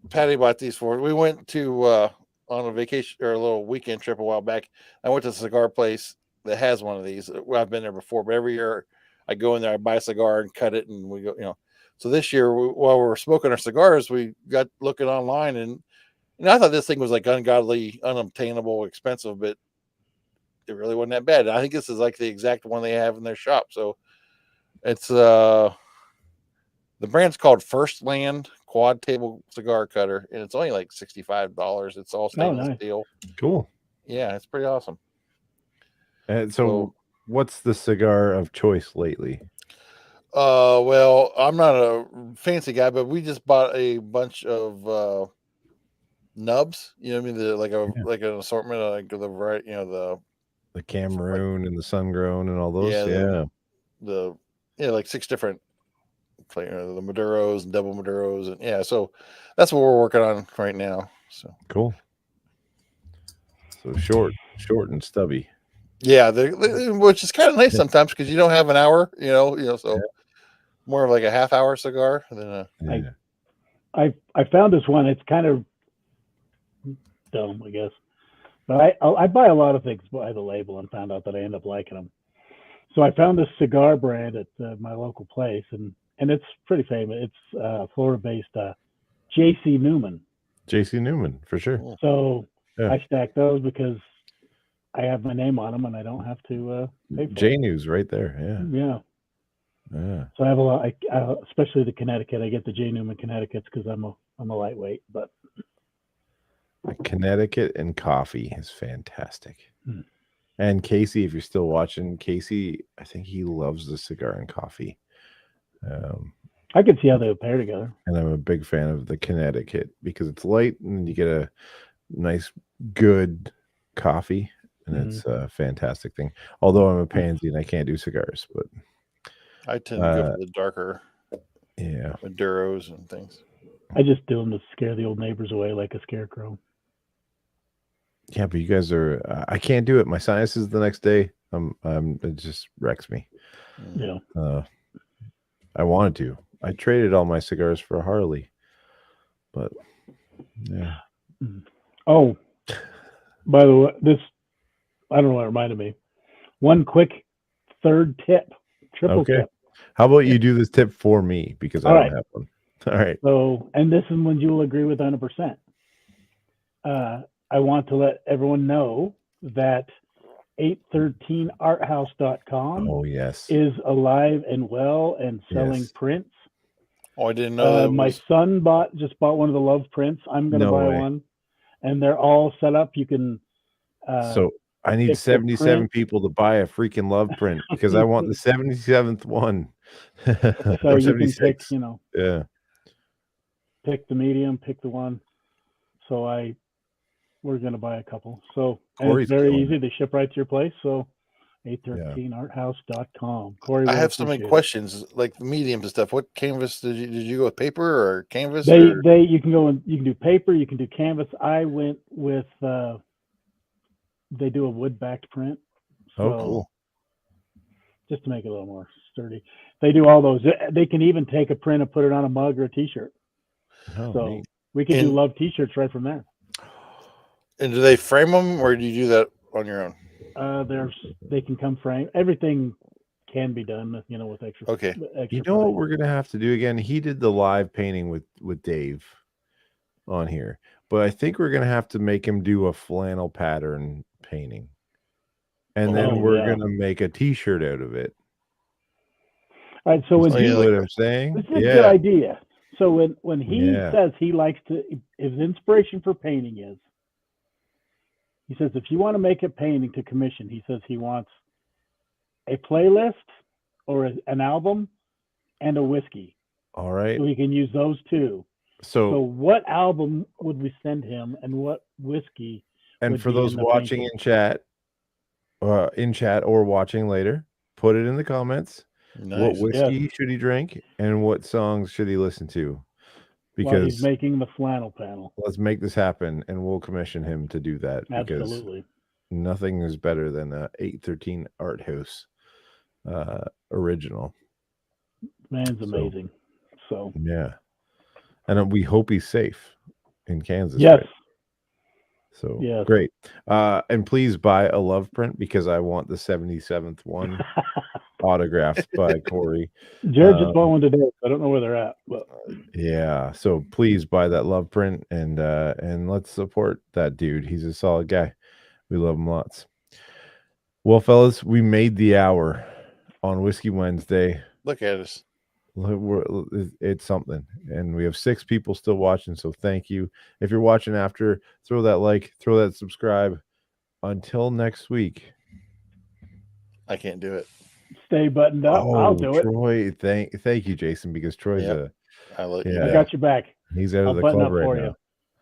Patty bought these for. We went to on a vacation or a little weekend trip a while back. I went to a cigar place that has one of these. Well, I've been there before, but every year I go in there, I buy a cigar and cut it, and we go. So this year, while we were smoking our cigars, we got looking online, and I thought this thing was like ungodly, unobtainable, expensive, but it really wasn't that bad. And I think this is like the exact one they have in their shop. So it's the brand's called First Land Quad Table Cigar Cutter, and it's only like $65. It's all stainless steel. Cool. Yeah, it's pretty awesome. And so what's the cigar of choice lately? Well, I'm not a fancy guy, but we just bought a bunch of nubs. You know what I mean? Like an assortment of like the variety, the Cameroon and the sun grown and all those. Like 6 different flavors, the Maduros and double Maduros, and so that's what we're working on right now. So cool. So short and stubby. Yeah, which is kind of nice sometimes because you don't have an hour, so more of like a half-hour cigar than a. I found this one. It's kind of dumb, I guess, but I buy a lot of things by the label and found out that I end up liking them. So I found this cigar brand at my local place, and it's pretty famous. It's Florida-based J.C. Newman. J.C. Newman, for sure. So I stack those because I have my name on them, and I don't have to pay for J News right there. Yeah. So I have a lot, especially the Connecticut. I get the J Newman Connecticut's because I'm a lightweight. But Connecticut and coffee is fantastic. And Casey, if you're still watching, Casey, I think he loves the cigar and coffee. I can see how they would pair together. And I'm a big fan of the Connecticut because it's light and you get a nice, good coffee. And it's a fantastic thing. Although I'm a pansy and I can't do cigars, but I tend to go for the darker, Maduros and things. I just do them to scare the old neighbors away like a scarecrow. Yeah, but you guys are. I can't do it. My sinuses the next day. It just wrecks me. Yeah. I wanted to. I traded all my cigars for a Harley, but yeah. Oh, by the way, I don't know what it reminded me. One quick third tip, triple tip. How about you do this tip for me because I don't have one. All right. So, and this is one you will agree with 100%. I want to let everyone know that 813arthouse.com is alive and well and selling prints. Oh, I didn't know. My son just bought one of the love prints. I'm going to buy one, and they're all set up. You can. So I need 77 people to buy a freaking love print because I want the 77th one. So you can pick, Yeah. Pick the medium, pick the one. So I we're going to buy a couple. So, and Corey's it's very killing easy. They ship right to your place. So, a13arthouse.com. Corey, I will have so many appreciate it. questions, like the mediums and stuff. What canvas did you go with? Paper or canvas? You can go and you can do paper, you can do canvas. I went with they do a wood backed print. So Oh, cool. just to make it a little more sturdy. They do all those. They can even take a print and put it on a mug or a t-shirt. Oh, So neat. we can do And- love t-shirts right from there. And do they frame them, or do you do that on your own? They can come frame. Everything can be done, with extra. Okay. Extra You know what frame. we're gonna have to do again? He did the live painting with Dave on here, but I think we're gonna have to make him do a flannel pattern painting, and then Oh, we're yeah. gonna make a T-shirt out of it. All right. So when Oh, See yeah, what like I'm saying? this is a good idea. So when he Yeah. says he likes to, his inspiration for painting is, he says if you want to make a painting to commission, he says he wants a playlist or an album and a whiskey, All right. so he can use those two. So So, what album would we send him, and what whiskey? and would for be those in the watching painting? in chat or watching later, put it in the comments. What Nice. whiskey should he drink, and what songs should he listen to? While he's Because making the flannel panel. let's make this happen, and we'll commission him to do that. Because Absolutely. nothing is better than a 813 Art House original. Man's So, amazing. So yeah, and we hope he's safe in Kansas. yes. Right? So Yes. great. And please buy a love print, because I want the 77th one autographed by Corey. Jared just bought one today. I don't know where they're at, but Yeah, so please buy that love print, and let's support that dude. He's a solid guy. We love him lots. Well, fellas, we made the hour on Whiskey Wednesday. Look at us. It's something, and we have 6 people still watching, so thank you. If you're watching after, throw that like, throw that subscribe. Until next week. I can't do it. stay buttoned up. I'll do it. Troy, thank you, Jason, because Troy's Yep. I got your back. he's out I'll of the button club up right for now. you.